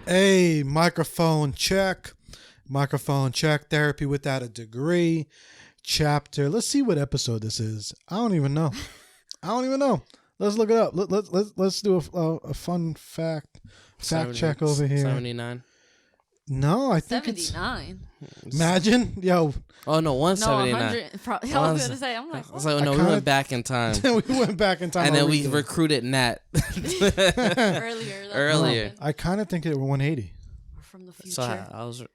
Hey, microphone check. Microphone check. Therapy without a degree. Chapter. Let's see what episode this is. I don't even know. Let's look it up. Let's do a fun fact check over here. 79. No, I think 79. It's. Imagine, yo. Oh no, 179. No, 100. I was gonna say. I'm like, I was like, no, we went back in time. We went back in time, and then we recruited Nat earlier. I kind of think it were 180. We're from the future. So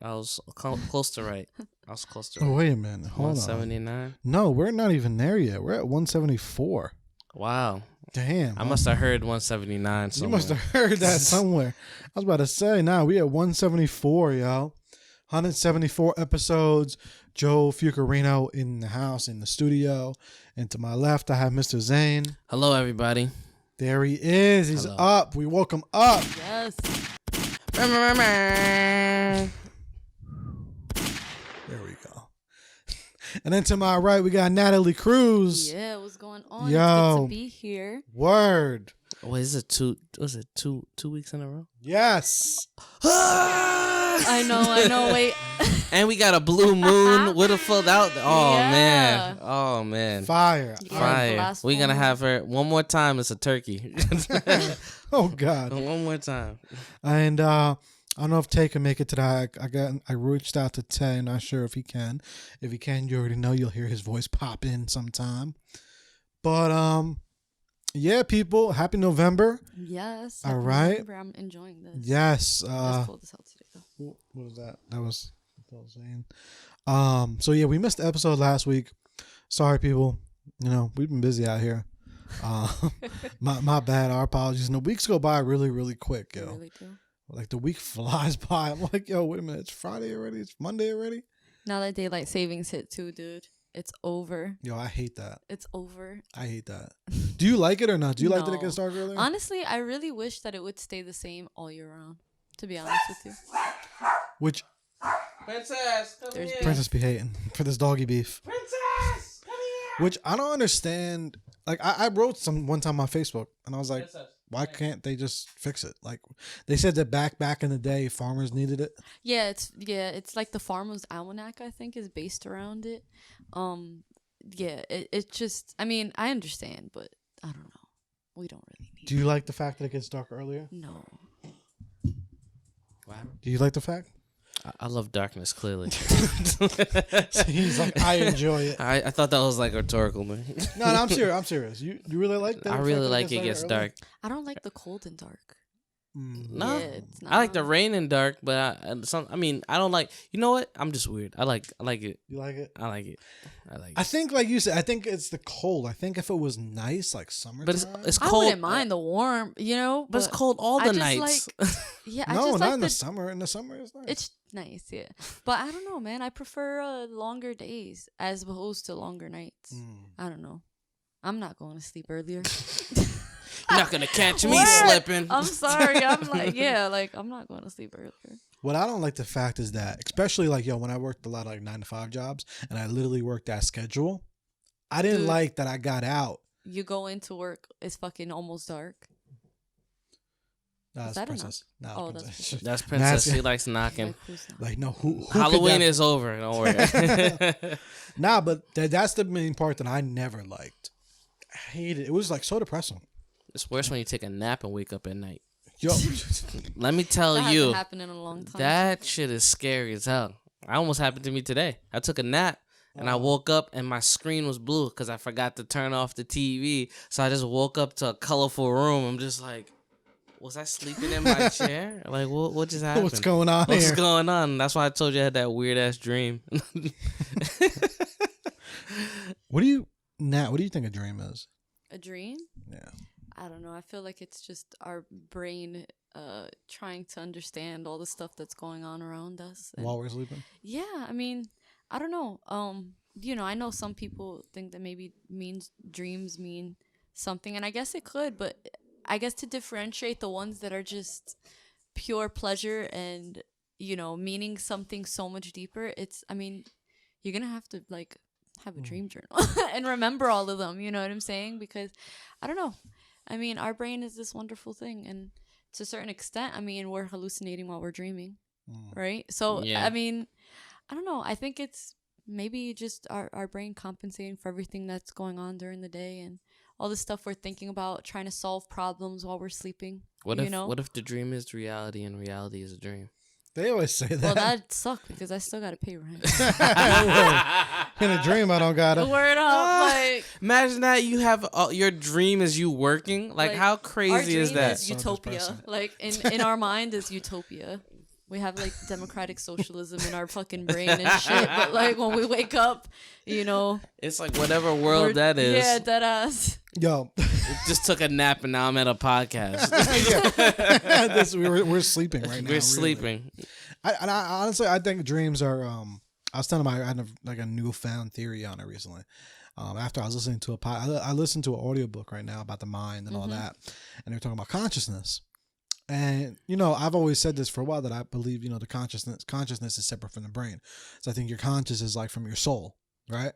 I was close to right. I was close to Oh right. wait a minute, hold 179. on. No, we're not even there yet. We're at 174. Wow. Damn. I must have heard 179 somewhere. You must have heard that somewhere. I was about to say, we at 174, yo. 174 episodes. Joe Fucarino in the house, in the studio. And to my left, I have Mr. Zain. Hello, everybody. There he is. He's Hello. up. We woke him up. Yes. There we go. And then to my right, we got Natalie Cruz. Yeah, what's going on? Yo. It's good to be here. Word. Wait, is it two weeks in a row? Yes. I know. Wait. And we got a blue moon with a full out. Oh Yeah. man. Fire. Yeah. Fire. last We're gonna one. have her one more time. It's a turkey. Oh, God. One more time. And I don't know if Tay can make it today. I reached out to Tay. Not sure if he can. If he can, you already know you'll hear his voice pop in sometime. But yeah, people, happy November. Yes. All right. November. I'm enjoying this. Yes. Let's pull this out today, though. What was that? That was Zain. So yeah, we missed the episode last week. Sorry, people. We've been busy out here. My bad. Our apologies. And the weeks go by really, really quick, yo. They really do. Like the week flies by. I'm like, yo, wait a minute. It's Friday already. It's Monday already. Now that daylight savings hit too, dude. It's over. Yo, I hate that. It's over. I hate that. Do you like it or not? Do you like that it No. gets dark earlier? Honestly, I really wish that it would stay the same all year round. To be honest with you. Which Princess, come There's here. Princess be hating for this doggy beef. Princess, come here. Which I don't understand. Like I wrote some one time on Facebook and I was like, Princess. why can't they just fix it? Like they said that back in the day, farmers needed it. Yeah, it's like the Farmer's Almanac, I think, is based around it. Yeah, it just, I mean, I understand, but I don't know. We don't really need Do you like the fact that it gets dark earlier? No. Wow. Do you like the fact? I love darkness, clearly. So he's like, I enjoy it. I thought that was like rhetorical, man. No, I'm serious. I'm serious. You really like that? I really like it gets dark. I don't like the cold and dark. No, Yeah, it's not I like the mine. rain and dark, but I don't like. You know what? I'm just weird. I like it. You like it? I like it. I think, like you said, I think it's the cold. I think if it was nice, like summertime. But it's I cold. wouldn't mind the warm, But it's cold all I the just nights. Yeah, I no, just not like in the summer. In the summer, it's nice. It's nice, yeah. But I don't know, man. I prefer longer days as opposed to longer nights. I don't know. I'm not going to sleep earlier. You're not gonna catch me What? slipping. I'm sorry. I'm like, yeah, like I'm not going to sleep earlier. What I don't like the fact is that, especially like, yo, when I worked a lot of like 9 to 5 jobs and I literally worked that schedule, I didn't Dude. like that I got out. You go into work, it's fucking almost dark. No, Is it's that Princess. No, it's Oh, Princess. that's That's Princess. Nah, She likes knocking. Like, who's that? Like, no, who could Halloween that- is over. Don't worry. Nah, but that's the main part that I never liked. I hated it. It was like so depressing. It's worse when you take a nap and wake up at night. Yo, Let me tell That you, hasn't happened in a long time. that shit is scary as hell. It almost happened to me today. I took a nap and I woke up and my screen was blue because I forgot to turn off the TV. So I just woke up to a colorful room. I'm just like, was I sleeping in my chair? Like, what just happened? what's going on What's here? going on? That's why I told you I had that weird ass dream. What do you think a dream is? A dream? Yeah. I don't know. I feel like it's just our brain trying to understand all the stuff that's going on around us. And While we're sleeping? yeah, I mean, I don't know. I know some people think that maybe dreams mean something, and I guess it could, but I guess to differentiate the ones that are just pure pleasure and, meaning something so much deeper, you're going to have to like have a dream journal and remember all of them, you know what I'm saying? Because I don't know. I mean, our brain is this wonderful thing, and to a certain extent, I mean, we're hallucinating while we're dreaming, right? So, Yeah. I mean, I don't know. I think it's maybe just our brain compensating for everything that's going on during the day and all the stuff we're thinking about, trying to solve problems while we're sleeping. What you if know? what if the dream is reality and reality is a dream? They always say that. Well, that'd suck because I still got to pay rent. In a dream, I don't got it. Word up. Like, Imagine that you have your dream is you working. Like how our crazy is dream that? is utopia. Like, in our mind is utopia. We have, like, democratic socialism in our fucking brain and shit. But, like, when we wake up, you know. It's like whatever world that is. Yeah, dead ass. Yo. Just took a nap and now I'm at a podcast. We're sleeping right now. We're sleeping. I honestly, I think dreams are. I was telling I had like a newfound theory on it recently. After I was listening to I listened to an audiobook right now about the mind and all that, and they're talking about consciousness. And I've always said this for a while that I believe the consciousness is separate from the brain. So I think your conscious is like from your soul, right?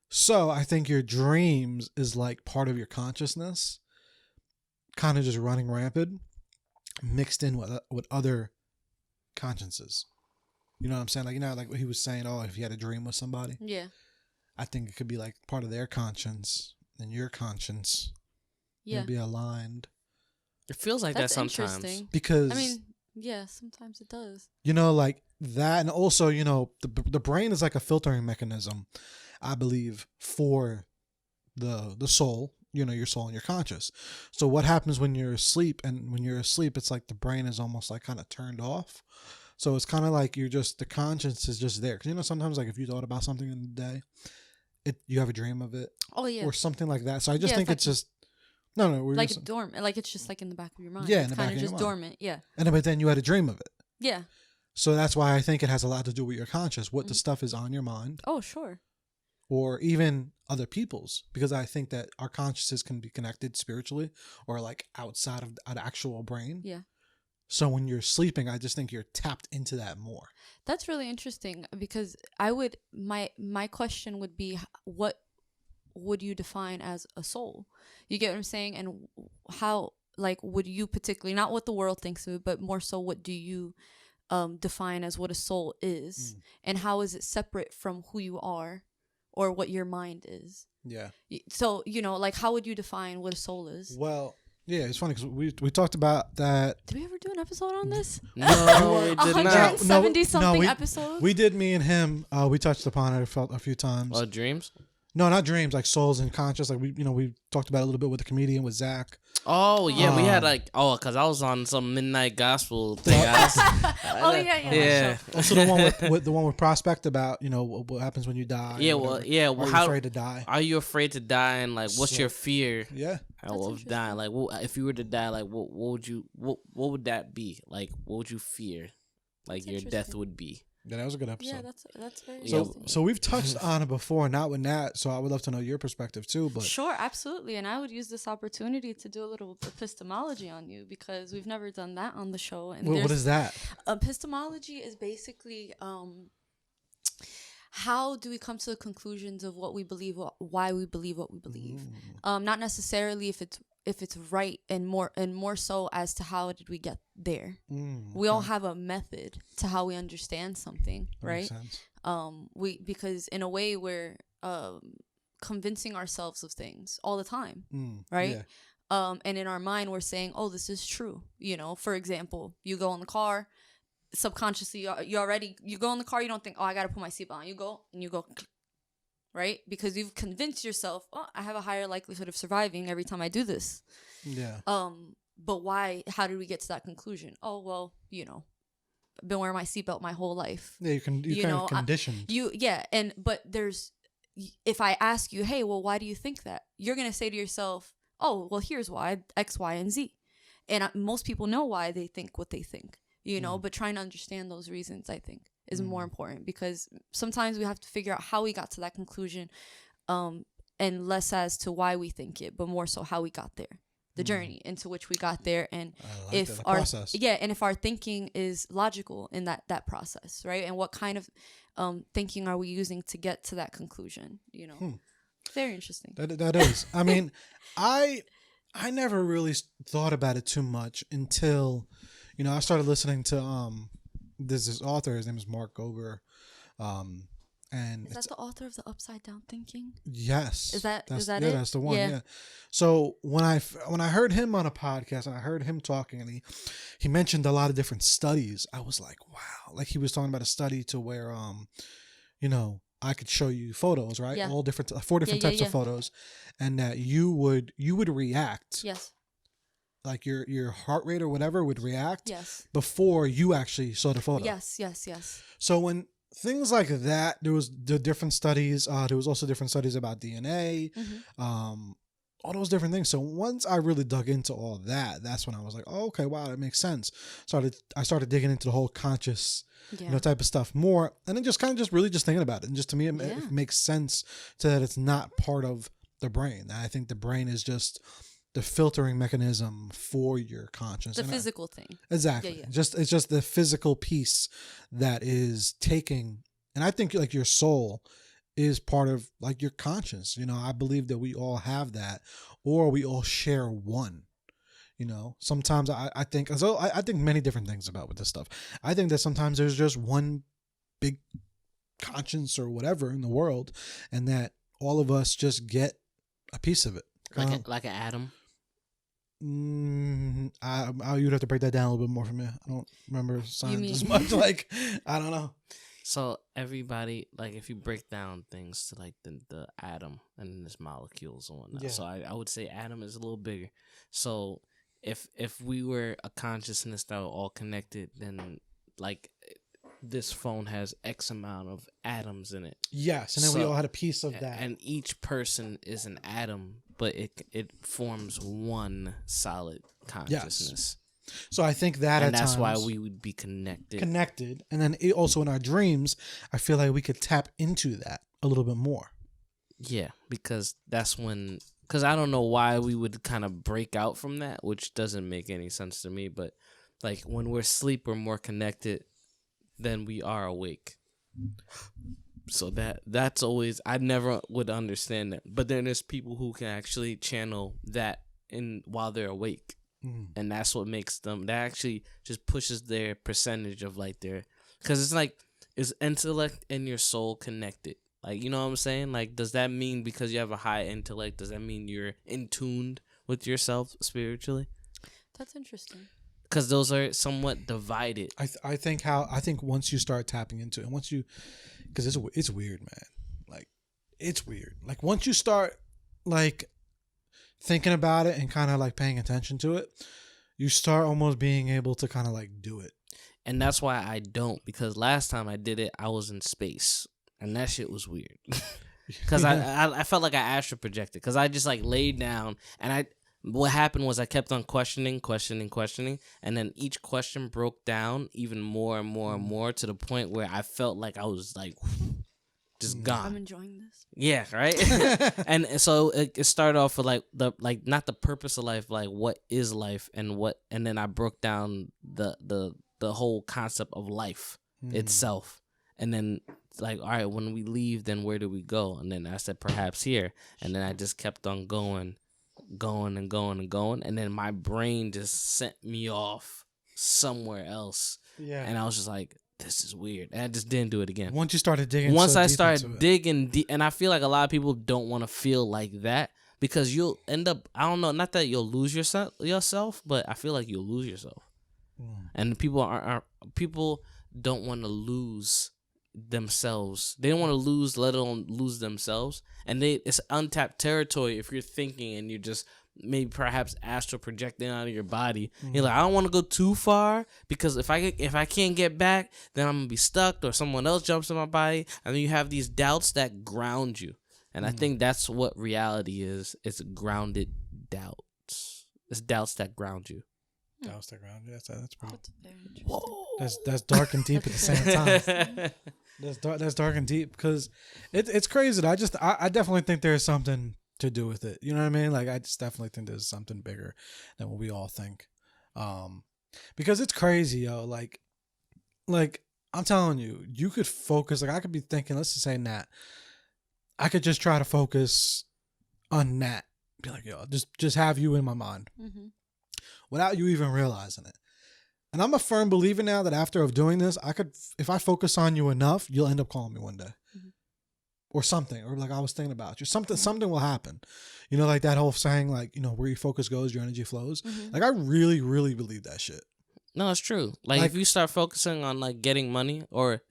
So I think your dreams is like part of your consciousness, kind of just running rampant, mixed in with other consciences. You know what I'm saying? Like, like what he was saying, oh, if you had a dream with somebody. Yeah. I think it could be like part of their conscience and your conscience. Yeah. Be aligned. It feels like That's that sometimes. interesting. Because I mean, yeah, sometimes it does. like that, and also, the brain is like a filtering mechanism, I believe, for the soul, your soul and your conscious. So what happens when you're asleep, and when you're asleep, it's like the brain is almost like kind of turned off. So it's kind of like the conscience is just there. Because, sometimes like if you thought about something in the day, you have a dream of it. Oh, yeah. Or something like that. So I just think it's just, no. Like dormant. Like it's just like in the back of your mind. Yeah, in it's the back kind of of your just mind. dormant. Yeah. But then you had a dream of it. Yeah. So that's why I think it has a lot to do with your conscious, what the stuff is on your mind. Oh, sure. Or even other people's, because I think that our consciousness can be connected spiritually or like outside of an actual brain. Yeah. So when you're sleeping, I just think you're tapped into that more. That's really interesting because my question would be, what would you define as a soul? You get what I'm saying? And how, like, would you particularly, not what the world thinks of it, but more so what do you define as what a soul is? And how is it separate from who you are or what your mind is? Yeah. So, like, how would you define what a soul is? Well, yeah, it's funny because we talked about that. Did we ever do an episode on this? No, we did not. 170 episodes? We did, me and him. We touched upon it a few times. Oh, dreams? No, not dreams, like souls and conscious. Like we talked about it a little bit with the comedian, with Zach. Oh yeah, we had because I was on some midnight gospel thing. Yeah. Also the one with the one with Prospect about what happens when you die. Yeah, well, yeah. Well, are you afraid to die? Are you afraid to die? And like, what's your fear? Yeah, of dying? Like, if you were to die, like, what would that be? Like, what would you fear? Like your death would be. Yeah, that was a good episode. Yeah, that's very interesting. So we've touched on it before, not with Nat. So I would love to know your perspective too. But sure, absolutely, and I would use this opportunity to do a little epistemology on you because we've never done that on the show. And what is that? Epistemology is basically how do we come to the conclusions of what we believe, why we believe what we believe. Not necessarily if it's right, and more so as to how did we get there. We all have a method to how we understand something, right? Makes sense. Because in a way we're convincing ourselves of things all the time, right? Yeah. And in our mind we're saying, oh, this is true. For example, you go in the car, subconsciously you go in the car, you don't think, oh, I gotta put my seatbelt on. You go right? Because you've convinced yourself, oh, I have a higher likelihood of surviving every time I do this. Yeah. But why? How did we get to that conclusion? Oh, well, I've been wearing my seatbelt my whole life. Yeah, you kind of conditioned. But if I ask you, hey, well, why do you think that? You're gonna say to yourself, oh, well, here's why, X, Y, and Z. And most people know why they think what they think, but trying to understand those reasons, I think, is more important, because sometimes we have to figure out how we got to that conclusion, and less as to why we think it, but more so how we got there, the journey into which we got there, and if our process. And if our thinking is logical in that process, right? And what kind of thinking are we using to get to that conclusion? Very interesting. That is. I mean, I I never really thought about it too much until, I started listening to there's this author. His name is Mark Goger, and Is that the author of the Upside Down Thinking? yes, Is that it? it? That's the one. Yeah. So when I heard him on a podcast and I heard him talking and he mentioned a lot of different studies, I was like, wow. Like he was talking about a study to where I could show you photos, right? Yeah. All different, 4 different types of photos, and that you would react. Yes. Like your heart rate or whatever would react. Yes. Before you actually saw the photo. Yes. So when things like that, there was the different studies. There was also different studies about DNA. Mm-hmm. All those different things. So once I really dug into all that, that's when I was like, oh, okay, wow, that makes sense. I started digging into the whole conscious, type of stuff more, and then just really thinking about it. And just to me, it makes sense to that it's not part of the brain. I think the brain is just the filtering mechanism for your conscience. The physical thing. Exactly. Yeah. It's just the physical piece that is taking, and I think like your soul is part of like your conscience. I believe that we all have that, or we all share one. Sometimes I think many different things about with this stuff. I think that sometimes there's just one big conscience or whatever in the world, and that all of us just get a piece of it. Like an atom. You'd have to break that down a little bit more for me. I don't remember science as much. Like, I don't know. So everybody, like, if you break down things to like the atom and its molecules and whatnot, so I would say atom is a little bigger. So if we were a consciousness that were all connected, then like this phone has X amount of atoms in it. Yes, and then we all had a piece of that. And each person is an atom, but it forms one solid consciousness. Yes. So I think that and that's why we would be connected. And then also in our dreams, I feel like we could tap into that a little bit more. Yeah, because because I don't know why we would kind of break out from that, which doesn't make any sense to me. But like when we're asleep, we're more connected than we are awake. So that's always, I never would understand that. But then there's people who can actually channel that while they're awake. And that's what makes them, that actually just pushes their percentage of like because it's like, is intellect and your soul connected? Like, you know what I'm saying? Like, does that mean because you have a high intellect, does that mean you're in tuned with yourself spiritually? That's interesting. Because those are somewhat divided. I think once you start tapping into it, and once you, because it's weird, man. Like, it's weird. Like, once you start, like, thinking about it and kind of like paying attention to it, you start almost being able to kind of like do it. And that's why I don't, because last time I did it, I was in space, and that shit was weird. Because I felt like I astral projected, because I just like laid down, and what happened was I kept on questioning, and then each question broke down even more and more and more to the point where I felt like I was like just gone. I'm enjoying this. Yeah, right. And so it started off with like not the purpose of life, like what is life, and then I broke down the whole concept of life itself, and then like, all right, when we leave, then where do we go? And then I said perhaps here, and then I just kept on going, and then my brain just sent me off somewhere else. Yeah, and I was just like, this is weird, and I just didn't do it again. Once you started digging, I started digging deep, and I feel like a lot of people don't want to feel like that, because you'll end up, I don't know, not that you'll lose yourself, but I feel like you'll lose yourself. And people don't want to lose themselves. They don't want to lose, let alone lose themselves. And it's untapped territory if you're thinking and you're just maybe perhaps astral projecting out of your body. You're like, I don't want to go too far, because if I can't get back, then I'm gonna be stuck, or someone else jumps in my body, and then you have these doubts that ground you. And I think that's what reality is. It's grounded doubts. It's doubts that ground you. Doubts that ground you. That's pretty. Whoa. That's dark and deep at the same time. That's dark and deep, because it's crazy. I definitely think there's something to do with it. You know what I mean? Like, I just definitely think there's something bigger than what we all think. Because it's crazy, yo. Like I'm telling you, you could focus. Like, I could be thinking, let's just say Nat. I could just try to focus on Nat be like, yo, just have you in my mind without you even realizing it. And I'm a firm believer now that after of doing this, if I focus on you enough, you'll end up calling me one day. Or something, or like I was thinking about you. Something will happen. You know, like that whole saying, like, you know, where your focus goes, your energy flows. Like I really, really believe that shit. No, it's true. Like if you start focusing on like getting money or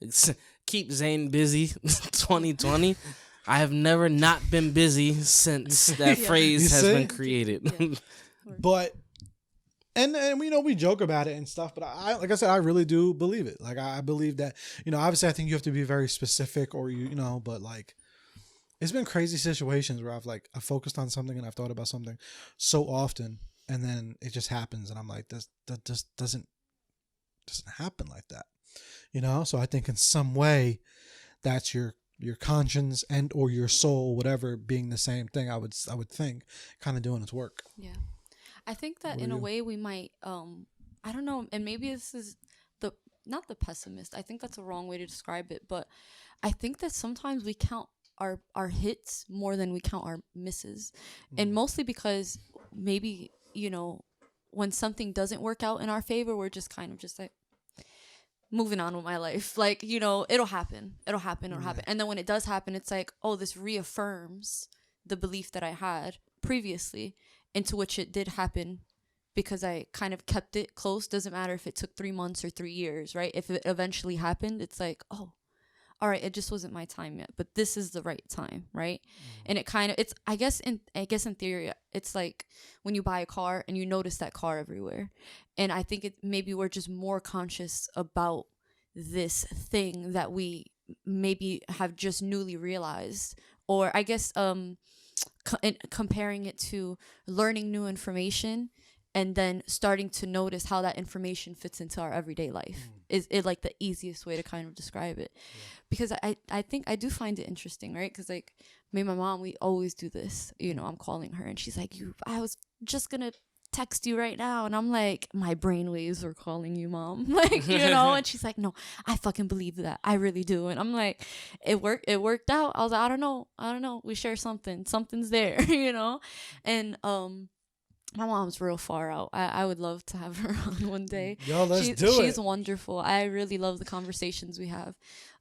keep Zain busy 2020, I have never not been busy since that phrase has been created. But and you know, we joke about it and stuff, but I like I said, I really do believe it. Like I believe that, you know, obviously I think you have to be very specific, or you know, but like it's been crazy situations where I've focused on something and I've thought about something so often, and then it just happens, and I'm like, that just doesn't happen like that, you know. So I think in some way that's your conscience and or your soul, whatever, being the same thing. I would think kind of doing its work. Yeah. I think that in a way we might, I don't know, and maybe this is not the pessimist. I think that's a wrong way to describe it, but I think that sometimes we count our hits more than we count our misses. And mostly because maybe, you know, when something doesn't work out in our favor, we're just kind of just like moving on with my life. Like, you know, it'll happen. And then when it does happen, it's like, oh, this reaffirms the belief that I had previously, into which it did happen because I kind of kept it close. Doesn't matter if it took 3 months or 3 years, right? If it eventually happened, it's like, oh, all right, it just wasn't my time yet, but this is the right time, right? And it kind of, I guess in theory, it's like when you buy a car and you notice that car everywhere. And I think maybe we're just more conscious about this thing that we maybe have just newly realized, or I guess comparing it to learning new information and then starting to notice how that information fits into our everyday life is like the easiest way to kind of describe it. Because I think I do find it interesting, right? Because like me and my mom, we always do this. You know, I'm calling her and she's like, I was just gonna text you right now, and I'm like, my brainwaves are calling you, Mom. Like, you know. And she's like, no, I fucking believe that, I really do. And I'm like, it worked out. I was like, I don't know, we share something's there. You know. And my mom's real far out. I would love to have her on one day. Yo, let's do it. She's wonderful. I really love the conversations we have.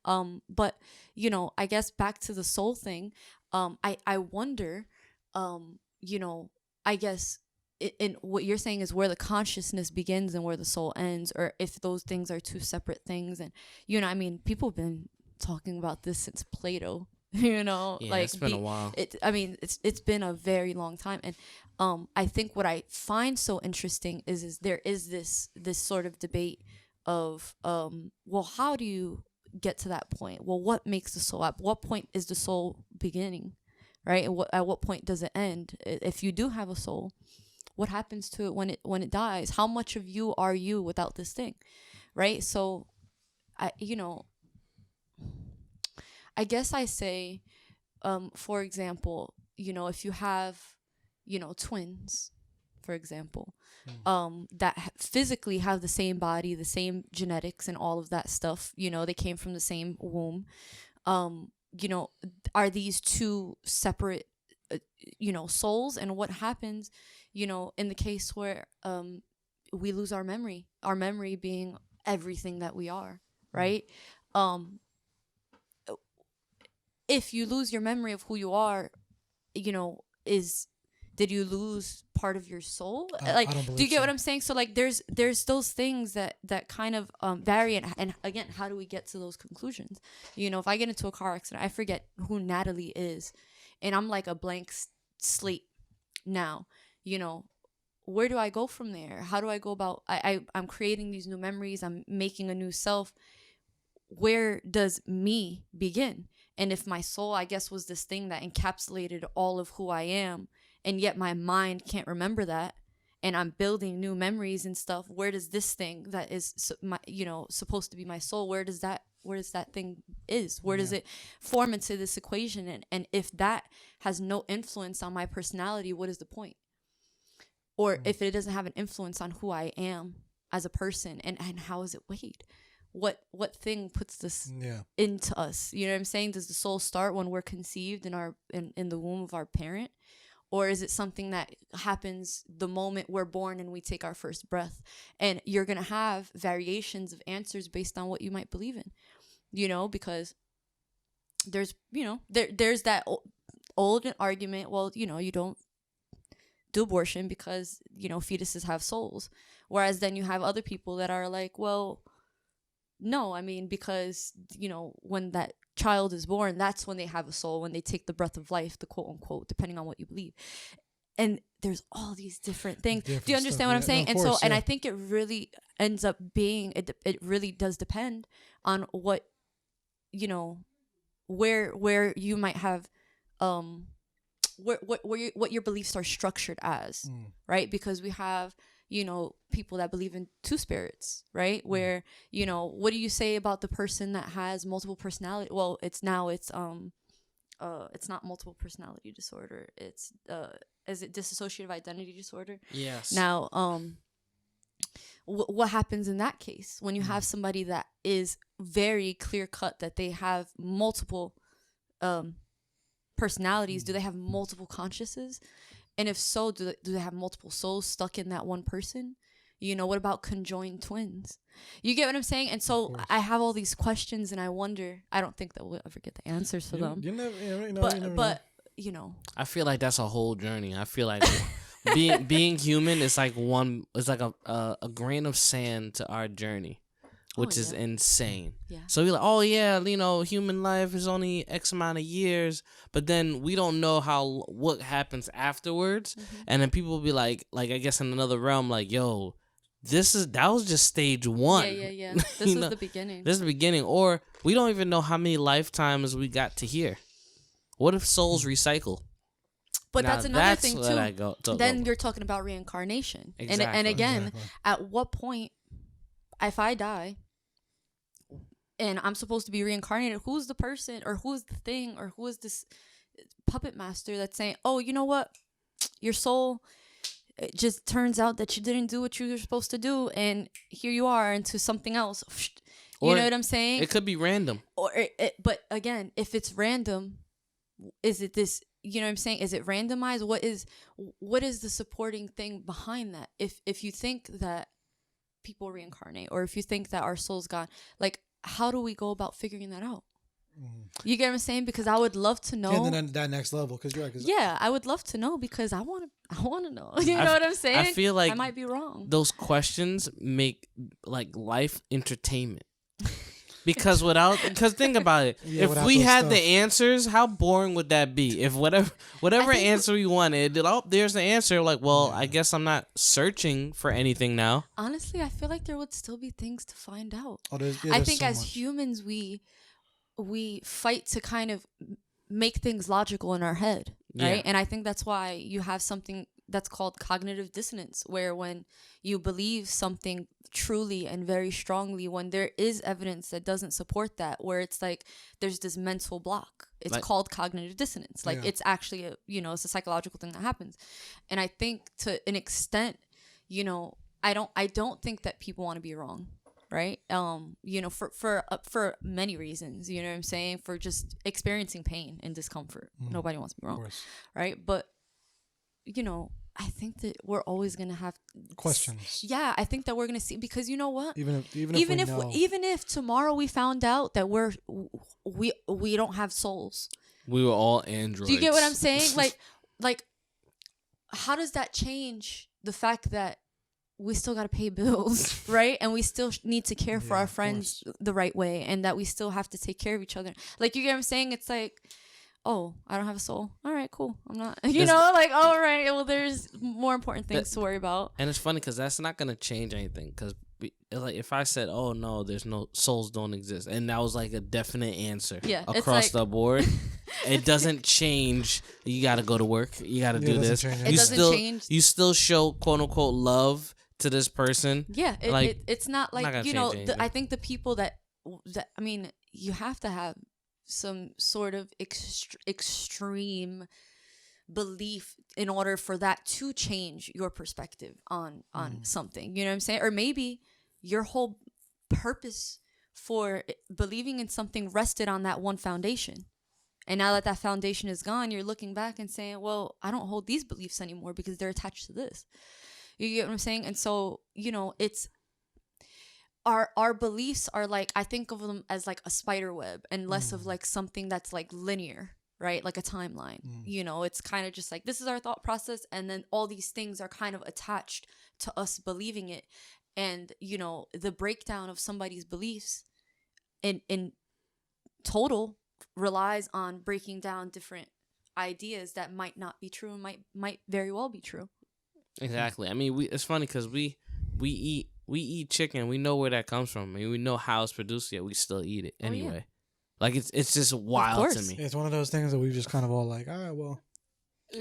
But you know, I guess back to the soul thing. I wonder, you know, I guess in what you're saying is where the consciousness begins and where the soul ends, or if those things are two separate things. And you know, I mean, people have been talking about this since Plato. You know, yeah, like it's been a while. It's been a very long time. And I think what I find so interesting is there is this sort of debate of well, how do you get to that point? Well, what makes the soul? At what point is the soul beginning, right? And at what point does it end? If you do have a soul, what happens to it when it dies? How much of you are you without this thing, right? So, I guess I say, for example, you know, if you have, you know, twins, for example, that physically have the same body, the same genetics and all of that stuff, you know, they came from the same womb, you know, are these two separate, you know, souls? And what happens, you know, in the case where we lose our memory being everything that we are, right? If you lose your memory of who you are, you know, did you lose part of your soul? Like, do you get what I'm saying? So like, there's those things that kind of vary, and again, how do we get to those conclusions? You know, if I get into a car accident, I forget who Natalie is, and I'm like a blank slate now. You know, where do I go from there? How do I go about? I'm creating these new memories. I'm making a new self. Where does me begin? And if my soul, I guess, was this thing that encapsulated all of who I am, and yet my mind can't remember that, and I'm building new memories and stuff, where does this thing that is my, you know, supposed to be my soul, where does that thing is? Where does it form into this equation? And if that has no influence on my personality, what is the point? Or if it doesn't have an influence on who I am as a person, and how is it weighed? What thing puts this into us? You know what I'm saying? Does the soul start when we're conceived in the womb of our parent? Or is it something that happens the moment we're born and we take our first breath? And you're going to have variations of answers based on what you might believe in, because there's, there's that old argument. Well, you don't do abortion because, fetuses have souls. Whereas then you have other people that are like, well, no, I mean, because, when that child is born, that's when they have a soul, when they take the breath of life, the quote unquote, depending on what you believe. And there's all these different things. Do you understand what I'm saying? And so, and I think it really ends up being, it really does depend on what, where you might have, what your beliefs are structured as, right? Because we have, people that believe in two spirits, right? Where, what do you say about the person that has multiple personality? Well, it's not multiple personality disorder. It's, is it dissociative identity disorder? Yes. Now, what happens in that case when you have somebody that is very clear cut that they have multiple, personalities? Do they have multiple consciousnesses? And if so, do they have multiple souls stuck in that one person? What about conjoined twins? You get what I'm saying? And so I have all these questions, and I wonder. I don't think that we'll ever get the answers for them. But I feel like that's a whole journey. I feel like being human is like a grain of sand to our journey, which is insane. Yeah. So you're like, oh yeah, human life is only X amount of years, but then we don't know what happens afterwards. And then people will be like I guess in another realm, like, yo, that was just stage one. Yeah. This was the beginning. This is the beginning. Or we don't even know how many lifetimes we got to here. What if souls recycle? But that's another thing too. Then over. You're talking about reincarnation. Exactly. And again, at what point, if I die and I'm supposed to be reincarnated, who's the person or who's the thing or who is this puppet master that's saying, oh, you know what? Your soul, it just turns out that you didn't do what you were supposed to do, and here you are into something else. You know what I'm saying? It could be random. But again, if it's random, is it this? You know what I'm saying? Is it randomized? What is the supporting thing behind that? If you think that people reincarnate, or if you think that our soul's gone, like, how do we go about figuring that out? You get what I'm saying? Because I would love to know. And then that next level, because you're right. Yeah, I would love to know, because I want to know. You know what I'm saying? I feel like I might be wrong. Those questions make like life entertainment. Because think about it. Yeah, if we had the answers, how boring would that be? If whatever answer we wanted, there's the answer. Like, well, I guess I'm not searching for anything now. Honestly, I feel like there would still be things to find out. I think as humans, we fight to kind of make things logical in our head, right? And I think that's why you have something that's called cognitive dissonance, where when you believe something truly and very strongly, when there is evidence that doesn't support that, where it's like there's this mental block, it's called cognitive dissonance. Like, it's actually it's a psychological thing that happens. And I think to an extent, I don't think that people want to be wrong, right? For many reasons, you know what I'm saying, for just experiencing pain and discomfort. Nobody wants to be wrong, right? But I think that we're always gonna have questions. Yeah, I think that we're gonna see, because you know what? Even if tomorrow we found out that we don't have souls, we were all androids. Do you get what I'm saying? like, how does that change the fact that we still gotta pay bills, right? And we still need to care for our friends the right way, and that we still have to take care of each other. Like, you get what I'm saying? It's like, oh, I don't have a soul. All right, cool. I'm not, all right, well, there's more important things to worry about. And it's funny because that's not going to change anything. Because like, if I said, oh, no, there's no souls don't exist, and that was like a definite answer across the board, it doesn't change. You got to go to work. You got to do this. It doesn't change. You still show, quote unquote, love to this person. Yeah, it's not like, I think the people that, I mean, you have to have some sort of extreme belief in order for that to change your perspective on something. You know what I'm saying? Or maybe your whole purpose for believing in something rested on that one foundation, And now that that foundation is gone, you're looking back and saying, well, I don't hold these beliefs anymore because they're attached to this. You get what I'm saying? And so, you know, it's our beliefs are like, I think of them as like a spider web and less of like something that's like linear, right? Like a timeline. You know, it's kind of just like, this is our thought process. And then all these things are kind of attached to us believing it. And, you know, the breakdown of somebody's beliefs in total relies on breaking down different ideas that might not be true and might very well be true. Exactly. I mean, it's funny because we eat chicken. We know where that comes from. I mean, we know how it's produced, yet we still eat it anyway. Yeah. Like it's just wild to me. It's one of those things that we've just kind of all like, all right, well,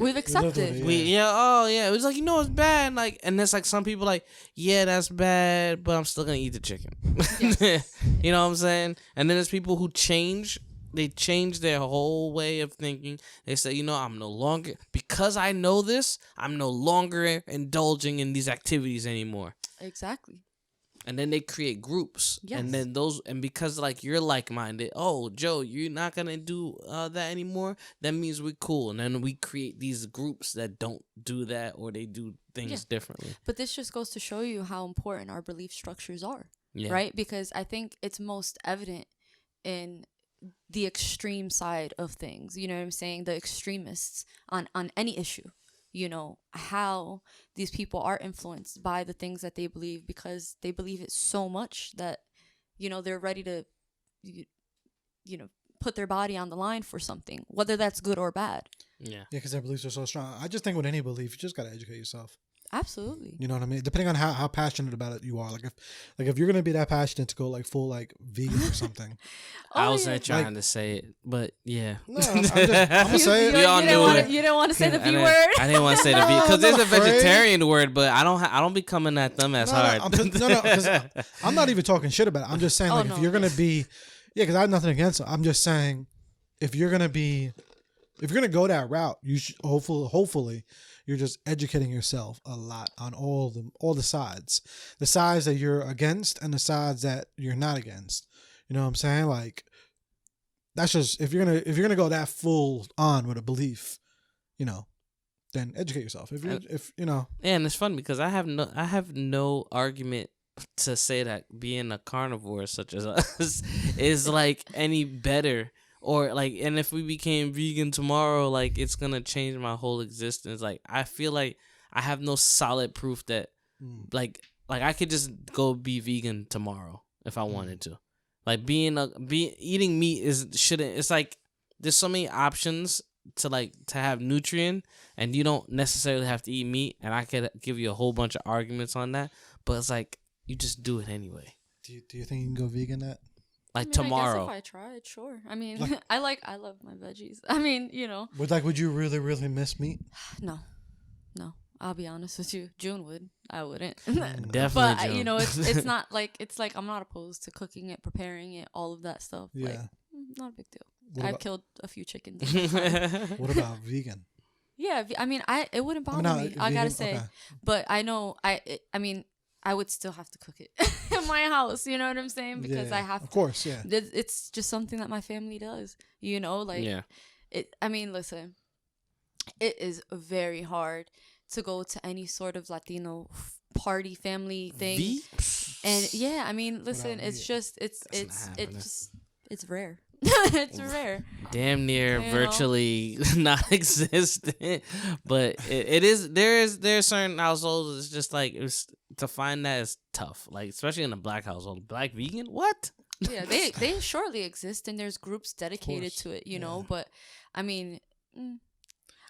we've accepted. It was like, you know, it's bad. Like, and it's like some people like, yeah, that's bad, but I'm still gonna eat the chicken. Yes. You know what I'm saying? And then there's people who change. They change their whole way of thinking. They say, you know, I'm no longer, because I know this, I'm no longer indulging in these activities anymore. Exactly. And then they create groups. Yes. And then and because like you're like-minded, oh, Joe, you're not going to do that anymore. That means we're cool. And then we create these groups that don't do that, or they do things differently. But this just goes to show you how important our belief structures are, right? Because I think it's most evident in the extreme side of things, you know what I'm saying? The extremists on any issue, you know, how these people are influenced by the things that they believe because they believe it so much that, you know, they're ready to, you know, put their body on the line for something, whether that's good or bad. Yeah, because their beliefs are so strong. I just think with any belief, you just got to educate yourself. Absolutely. You know what I mean? Depending on how passionate about it you are. Like if you're gonna be that passionate to go like full like vegan or something. I wasn't trying to say it, but yeah. No, I'm gonna say it. We all knew it. You didn't want to say the V word. I didn't want to say the V because there's a vegetarian word, but I don't be coming at them as hard. Because I'm not even talking shit about it. I'm just saying if you're gonna be, because I have nothing against it. I'm just saying if you're gonna go that route, you should hopefully. You're just educating yourself a lot on all the sides, the sides that you're against and the sides that you're not against. You know what I'm saying? Like, that's just if you're gonna go that full on with a belief, you know, then educate yourself. If you know. Yeah, and it's fun because I have no argument to say that being a carnivore such as us is like any better. Or like, and if we became vegan tomorrow, like it's gonna change my whole existence. Like I feel like I have no solid proof that, like I could just go be vegan tomorrow if I wanted to. Like eating meat shouldn't. It's like there's so many options to have nutrient, and you don't necessarily have to eat meat. And I could give you a whole bunch of arguments on that, but it's like you just do it anyway. Do you think you can go vegan at? Like tomorrow. I guess if I tried, sure. I mean, I love my veggies. I mean, you know. Would you really, really miss meat? No. I'll be honest with you. June would. I wouldn't. Definitely. But June. you know, it's not like I'm not opposed to cooking it, preparing it, all of that stuff. Yeah. Like, not a big deal. I've killed a few chickens. What about vegan? Yeah, I mean, it wouldn't bother me. Vegan? I gotta say, okay. But I know I mean. I would still have to cook it in my house, you know what I'm saying? Because I have to. Of course, yeah. It's just something that my family does, you know? Like, I mean, listen, it is very hard to go to any sort of Latino party family thing. And yeah, I mean, listen, it's rare. It's rare. Damn near virtually non-existent. But there's certain households it's just like to find that is tough. Like especially in a black household. Black vegan? What? Yeah, they surely exist and there's groups dedicated to it, you know, but I mean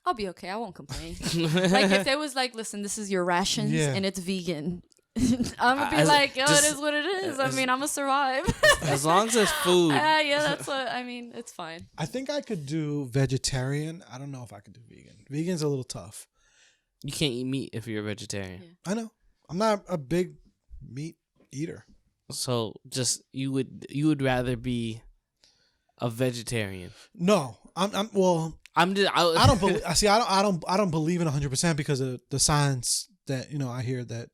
I'll be okay. I won't complain. Like if it was like, listen, this is your rations and it's vegan. I'm gonna be like, yo, it is what it is. I mean, I'm gonna survive. As long as it's food. Yeah, that's what I mean. It's fine. I think I could do vegetarian. I don't know if I could do vegan. Vegan's a little tough. You can't eat meat if you're a vegetarian. Yeah. I know. I'm not a big meat eater. So just you would rather be a vegetarian? No, I don't believe. I don't believe in 100% because of the science that I hear that.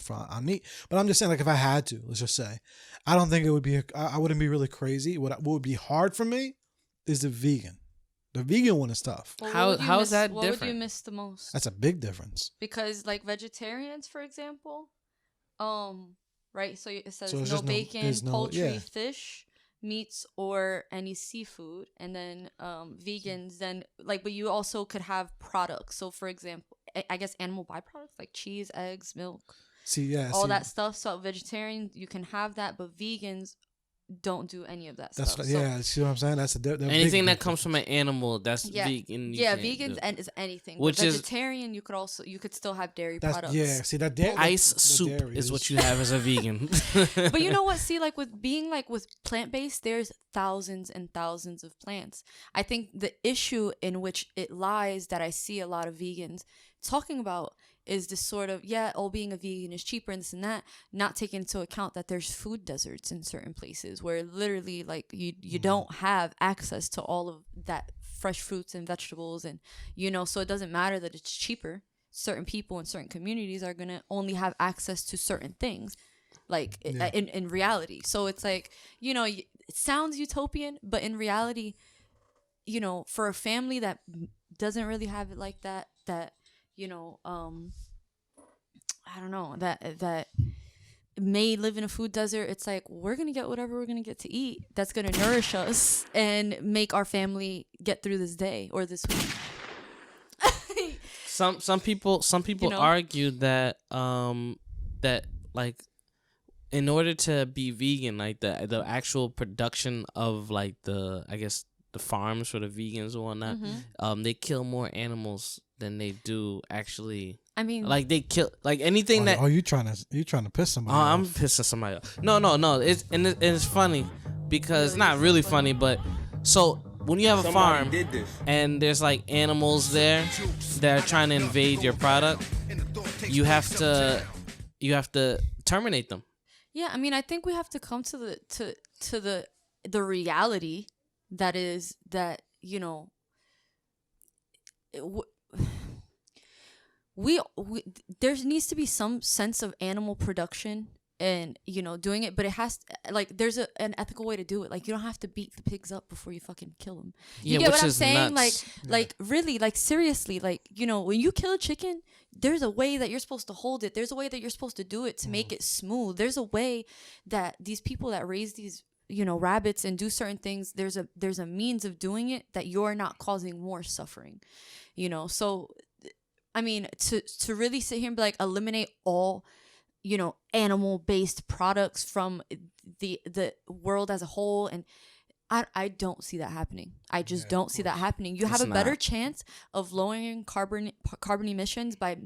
On meat. But I'm just saying, like, if I had to, let's just say, I don't think it would be, I wouldn't be really crazy. What would be hard for me is the vegan. The vegan one is tough. Well, How is that what different? would you miss the most? That's a big difference. Because like vegetarians, for example, right? So it says So it's no just bacon, there's no- poultry, yeah. fish, meats, or any seafood. And then vegans, then like, but you also could have products. So for example, I guess animal byproducts like cheese, eggs, milk, all that stuff. So vegetarian, you can have that, but vegans don't do any of that That's stuff. yeah. See what I'm saying? That's Anything that comes from an animal, that's vegan. Yeah, vegans and is anything. Which but is vegetarian. You could still have dairy That's products. yeah. See that dairy, ice soup dairy is what you have as a vegan. But you know what? See, like with being like with plant based, there's thousands and thousands of plants. I think the issue in which it lies that I see a lot of vegans talking about is this sort of, being a vegan is cheaper and this and that, not taking into account that there's food deserts in certain places where literally like you don't have access to all of that fresh fruits and vegetables, and so it doesn't matter that it's cheaper. Certain people in certain communities are going to only have access to certain things like in reality. So it's like, it sounds utopian, but in reality, for a family that doesn't really have it like that I don't know, that may live in a food desert, it's like we're gonna get whatever we're gonna get to eat that's gonna nourish us and make our family get through this day or this week. Some people argue that that like in order to be vegan, like the actual production of like the farms for the vegans or whatnot, they kill more animals than they do actually. I mean, like they kill like anything that. Oh, you trying to piss somebody off. I'm pissing somebody off. No. It's funny because it's not really funny, but so when you have a farm and there's like animals there that are trying to invade your product, you have to terminate them. Yeah, I mean, I think we have to come to the reality that is that we there needs to be some sense of animal production and doing it, but it has like there's an ethical way to do it. Like you don't have to beat the pigs up before you fucking kill them. You get what I'm saying? Nuts. Like really, like seriously, like when you kill a chicken, there's a way that you're supposed to hold it. There's a way that you're supposed to do it to make it smooth. There's a way that these people that raise these rabbits and do certain things, there's a means of doing it that you're not causing more suffering. So I mean, to really sit here and be like eliminate all animal based products from the world as a whole, and I don't see that happening. I just don't see that happening. You have a better chance of lowering carbon emissions by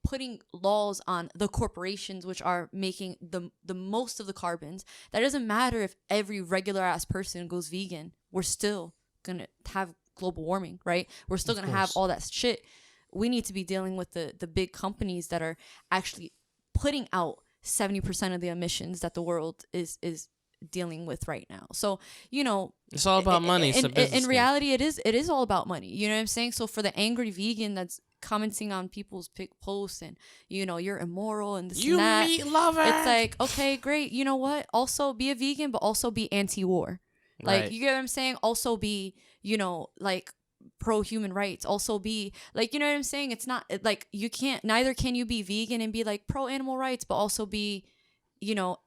putting laws on the corporations which are making the most of the carbons. That doesn't matter if every regular ass person goes vegan. We're still gonna have global warming, right? We're still gonna have all that shit. We need to be dealing with the big companies that are actually putting out 70% of the emissions that the world is dealing with right now. So it's all about money. In reality, it is all about money. You know what I'm saying? So for the angry vegan that's commenting on people's posts and you're immoral and this and that, meat lover, it's like, okay, great. You know what? Also be a vegan, but also be anti-war. Like, you get what I'm saying? Also be like pro human rights. Also be like, you know what I'm saying? It's not like neither can you be vegan and be like pro animal rights but also be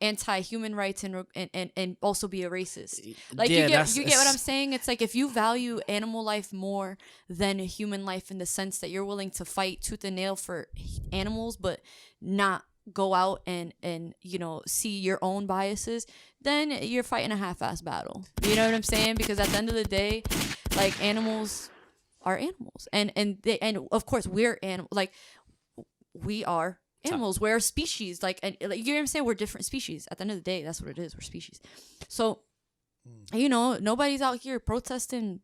anti human rights and also be a racist. Like, you get what I'm saying? It's like if you value animal life more than human life in the sense that you're willing to fight tooth and nail for animals but not go out and see your own biases, then you're fighting a half-ass battle. You know what I'm saying? Because at the end of the day, like, animals are animals, and of course we're like we are animals. We're a species, like, and like, you know what I'm saying? We're different species. At the end of the day, that's what it is. We're species. So nobody's out here protesting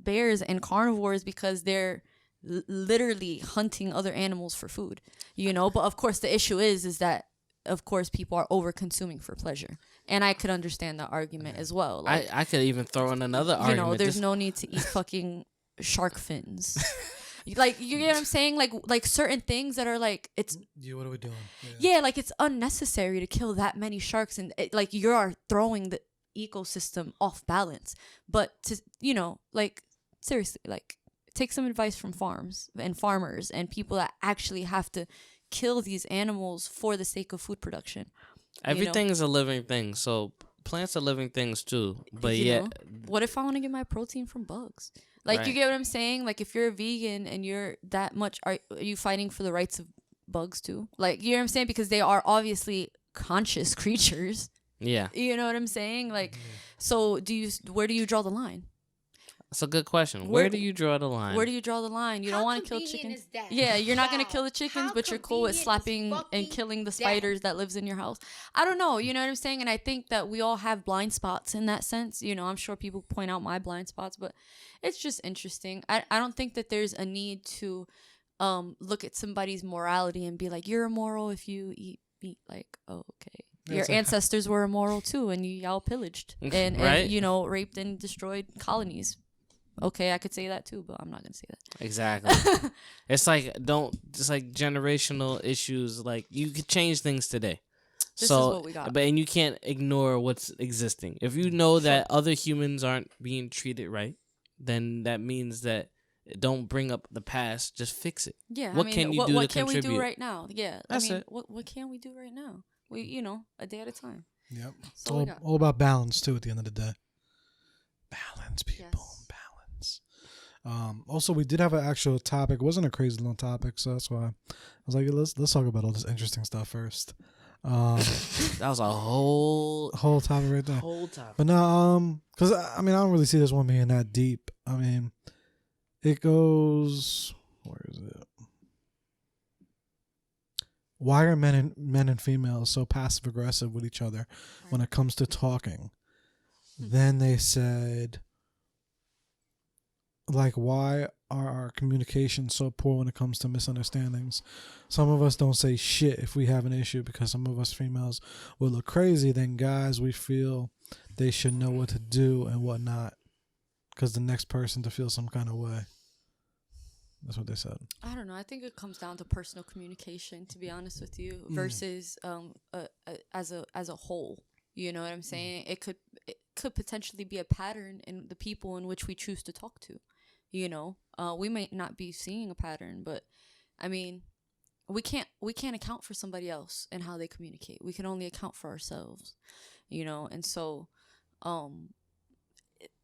bears and carnivores because they're literally hunting other animals for food, but of course the issue is that of course people are over consuming for pleasure, and I could understand that argument as well. Like, I could even throw in another argument. There's no need to eat fucking shark fins. Like, you get what I'm saying? Like certain things that are like, it's what are we doing? Like it's unnecessary to kill that many sharks, and like you are throwing the ecosystem off balance. But to like seriously, like, take some advice from farmers and people that actually have to kill these animals for the sake of food production. Everything is a living thing, so plants are living things too. But what if I want to get my protein from bugs? Like, you get what I'm saying? Like, if you're a vegan and you're that much, are you fighting for the rights of bugs too? Like, you know what I'm saying? Because they are obviously conscious creatures. Yeah. You know what I'm saying? Like, so where do you draw the line? That's a good question. Where do you draw the line? Where do you draw the line? You don't want to kill chickens. Yeah, you're not going to kill the chickens, but you're cool with slapping and killing the spiders that lives in your house. I don't know. You know what I'm saying? And I think that we all have blind spots in that sense. You know, I'm sure people point out my blind spots, but it's just interesting. I don't think that there's a need to look at somebody's morality and be like, you're immoral if you eat meat. Like, oh, okay. Your ancestors were immoral too, and y'all pillaged and raped and destroyed colonies. Okay, I could say that too, but I'm not gonna say that. Exactly. It's like generational issues. Like, you could change things today. This is what we got. And you can't ignore what's existing. If you know that other humans aren't being treated right, then that means that don't bring up the past. Just fix it. Yeah. What can you do to contribute? What can we do right now? Yeah. That's it. What can we do right now? A day at a time. Yep. It's all about balance too. At the end of the day, balance, people. Yes. Also, we did have an actual topic. It wasn't a crazy long topic, so that's why I was like, let's talk about all this interesting stuff first. That was a whole topic right there. Whole topic. But no, because I don't really see this one being that deep. I mean, it goes. Where is it? Why are men and females so passive aggressive with each other when it comes to talking? Then they said, like, why are our communications so poor when it comes to misunderstandings? Some of us don't say shit if we have an issue because some of us females will look crazy. Then guys, we feel they should know what to do and what not because the next person to feel some kind of way. That's what they said. I don't know. I think it comes down to personal communication, to be honest with you, versus as a whole. You know what I'm saying? It could potentially be a pattern in the people in which we choose to talk to. You know, we might not be seeing a pattern, but I mean, we can't account for somebody else and how they communicate. We can only account for ourselves. You know, and so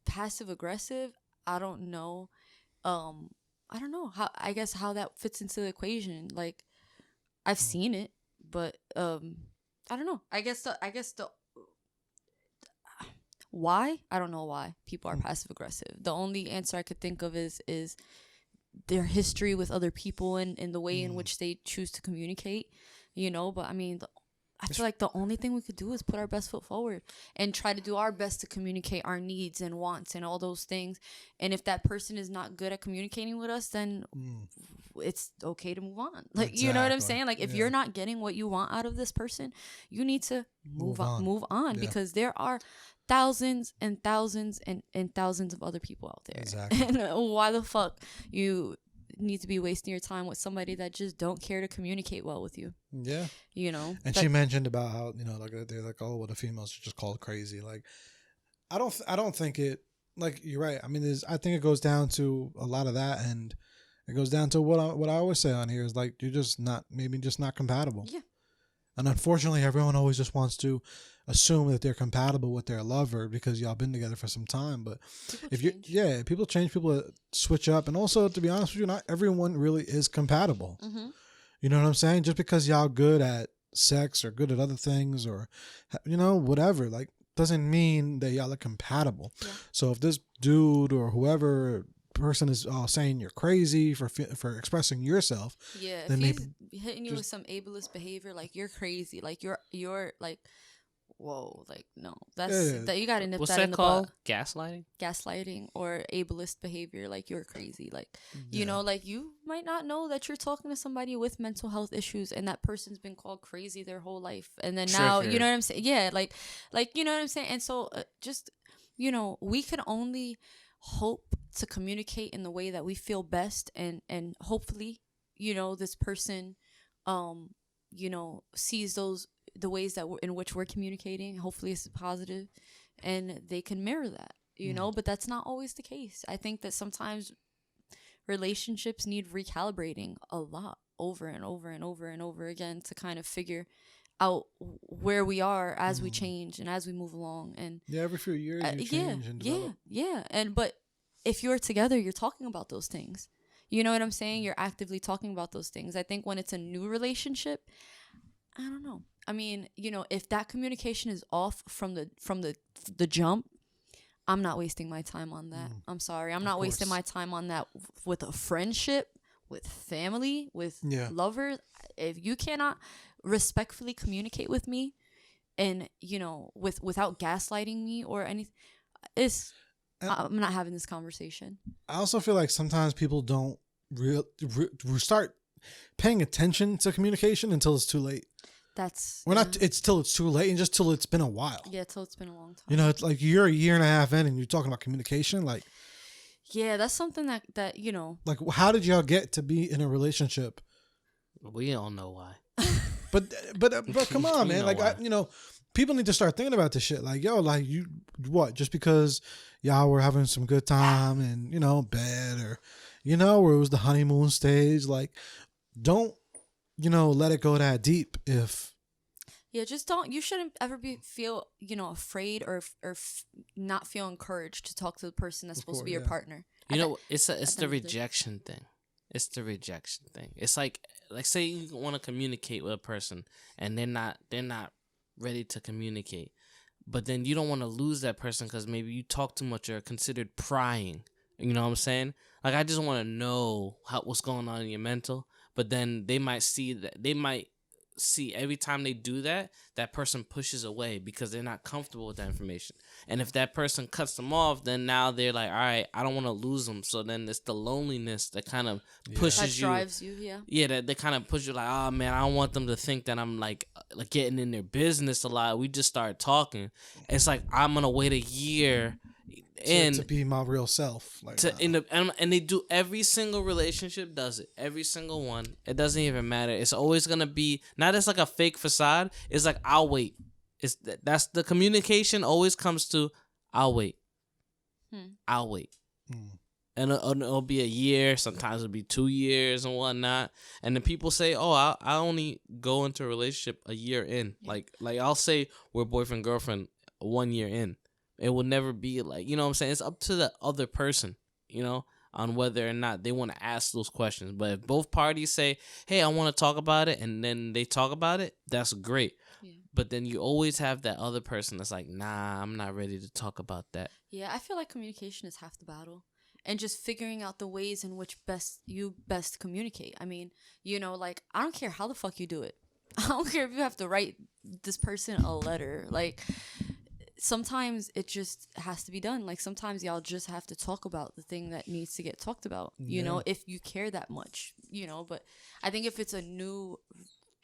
passive aggressive, I don't know. I don't know how that fits into the equation. Like, I've seen it, but I don't know. I guess the why? I don't know why people are passive aggressive. The only answer I could think of is their history with other people and the way in which they choose to communicate, you know. But I mean, I feel like the only thing we could do is put our best foot forward and try to do our best to communicate our needs and wants and all those things. And if that person is not good at communicating with us, then it's okay to move on. Like, exactly. You know what I'm saying? Like, if you're not getting what you want out of this person, you need to move on because there are thousands and thousands and thousands of other people out there. Exactly. And why the fuck you need to be wasting your time with somebody that just don't care to communicate well with you? Yeah. You know? And she mentioned about how, you know, like they're like, oh, well, the females are just called crazy. Like, I don't think it, like, you're right. I mean, I think it goes down to a lot of that, and it goes down to what I always say on here is like, you're just not compatible. Yeah. And unfortunately, everyone always just wants to assume that they're compatible with their lover because y'all been together for some time. But people change, people switch up. And also, to be honest with you, not everyone really is compatible. Mm-hmm. You know what I'm saying? Just because y'all good at sex or good at other things or, you know, whatever, like, doesn't mean that y'all are compatible. Yeah. So if this dude or whoever person is saying you're crazy for expressing yourself, then if he's hitting you with some ableist behavior, like you're crazy, like you're like, whoa, like, no, that's that you gotta nip that in the butt. Gaslighting or ableist behavior, like you're crazy, like you know, like you might not know that you're talking to somebody with mental health issues and that person's been called crazy their whole life, and then now you know what I'm saying, like you know what I'm saying. And so just, you know, we can only hope to communicate in the way that we feel best, and hopefully, you know, this person you know, sees the ways that in which we're communicating. Hopefully it's positive and they can mirror that, you know, but that's not always the case. I think that sometimes relationships need recalibrating a lot over and over and over and over again to kind of figure out where we are as we change and as we move along. And every few years you change and develop. And but if you're together, you're talking about those things. You know what I'm saying? You're actively talking about those things. I think when it's a new relationship, I don't know. I mean, you know, if that communication is off from the jump, I'm not wasting my time on that. I'm sorry. I'm not wasting my time on that with a friendship, with family, with lovers. If you cannot respectfully communicate with me and, you know, without gaslighting me or anything, I'm not having this conversation. I also feel like sometimes people don't start paying attention to communication until it's too late. It's till it's too late and just till it's been a while. Yeah, till it's been a long time. You know, it's like you're a year and a half in and you're talking about communication. Like, yeah, that's something that you know. Like, how did y'all get to be in a relationship? We don't know why. But come on, man. Like, people need to start thinking about this shit. Like, yo, like just because y'all were having some good time and, you know, bed or, you know, where it was the honeymoon stage, like, don't, you know, let it go that deep if. Yeah, just you shouldn't ever feel, you know, afraid or not feel encouraged to talk to the person that's supposed to be your partner. You know, it's the rejection thing. It's the rejection thing. It's like say you want to communicate with a person and they're not ready to communicate, but then you don't want to lose that person because maybe you talk too much or are considered prying. You know what I'm saying? Like, I just want to know what's going on in your mental, but then they might see every time they do that person pushes away because they're not comfortable with that information. And if that person cuts them off, then now they're like, all right, I don't want to lose them. So then it's the loneliness that kind of pushes you. That drives you, yeah. Yeah, that they kind of push you like, oh man, I don't want them to think that I'm like getting in their business a lot. We just started talking. It's like, I'm going to wait a year to be my real self. Like, and they do, every single relationship does it. Every single one. It doesn't even matter. It's always gonna be not as like a fake facade. It's like, I'll wait. That's the communication always comes to, I'll wait. I'll wait. And it'll be a year. Sometimes it'll be 2 years and whatnot. And then people say, oh, I only go into a relationship a year in. Like I'll say we're boyfriend girlfriend 1 year in. It will never be like, you know what I'm saying? It's up to the other person, you know, on whether or not they want to ask those questions. But if both parties say, hey, I want to talk about it, and then they talk about it, that's great. Yeah. But then you always have that other person that's like, nah, I'm not ready to talk about that. Yeah, I feel like communication is half the battle. And just figuring out the ways in which you best communicate. I mean, you know, like, I don't care how the fuck you do it. I don't care if you have to write this person a letter. Like, sometimes it just has to be done. Like, sometimes y'all just have to talk about the thing that needs to get talked about, you know, if you care that much, you know. But I think if it's a new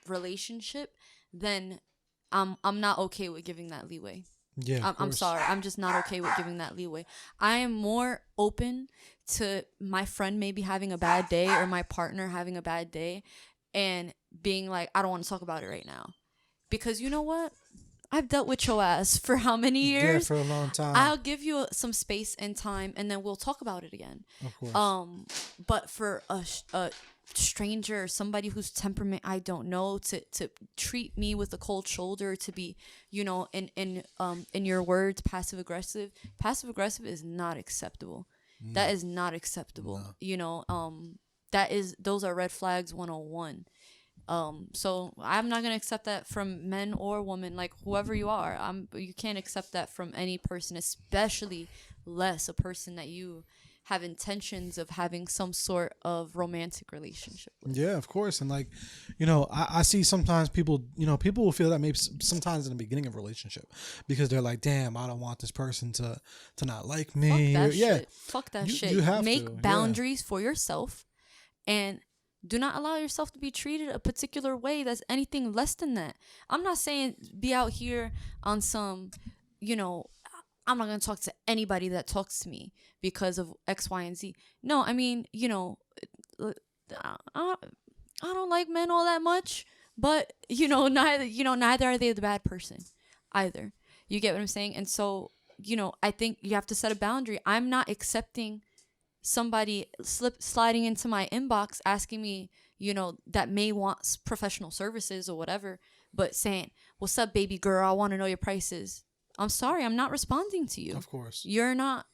relationship, then I'm not okay with giving that leeway. Yeah, I'm sorry. I'm just not okay with giving that leeway. I am more open to my friend maybe having a bad day or my partner having a bad day and being like, I don't want to talk about it right now. Because you know what? I've dealt with your ass for how many years? Yeah, for a long time. I'll give you some space and time, and then we'll talk about it again. Of course. But for a stranger or somebody whose temperament I don't know to treat me with a cold shoulder, to be, you know, in your words, passive aggressive is not acceptable. No. That is not acceptable. No. You know, those are red flags 101. So I'm not gonna accept that from men or women, like whoever you are. You can't accept that from any person, especially less a person that you have intentions of having some sort of romantic relationship with. Yeah, of course. And like, you know, I see sometimes people will feel that maybe sometimes in the beginning of a relationship because they're like, damn, I don't want this person to not like me. Fuck that shit. You have Make boundaries for yourself and do not allow yourself to be treated a particular way that's anything less than that. I'm not saying be out here on some, you know, I'm not going to talk to anybody that talks to me because of X, Y, and Z. No, I mean, you know, I don't like men all that much, but, you know, neither are they the bad person either. You get what I'm saying? And so I think you have to set a boundary. I'm not accepting somebody sliding into my inbox asking me, that may want professional services or whatever, but saying, "What's up, baby girl? I want to know your prices." I'm sorry, I'm not responding to you. Of course. You're not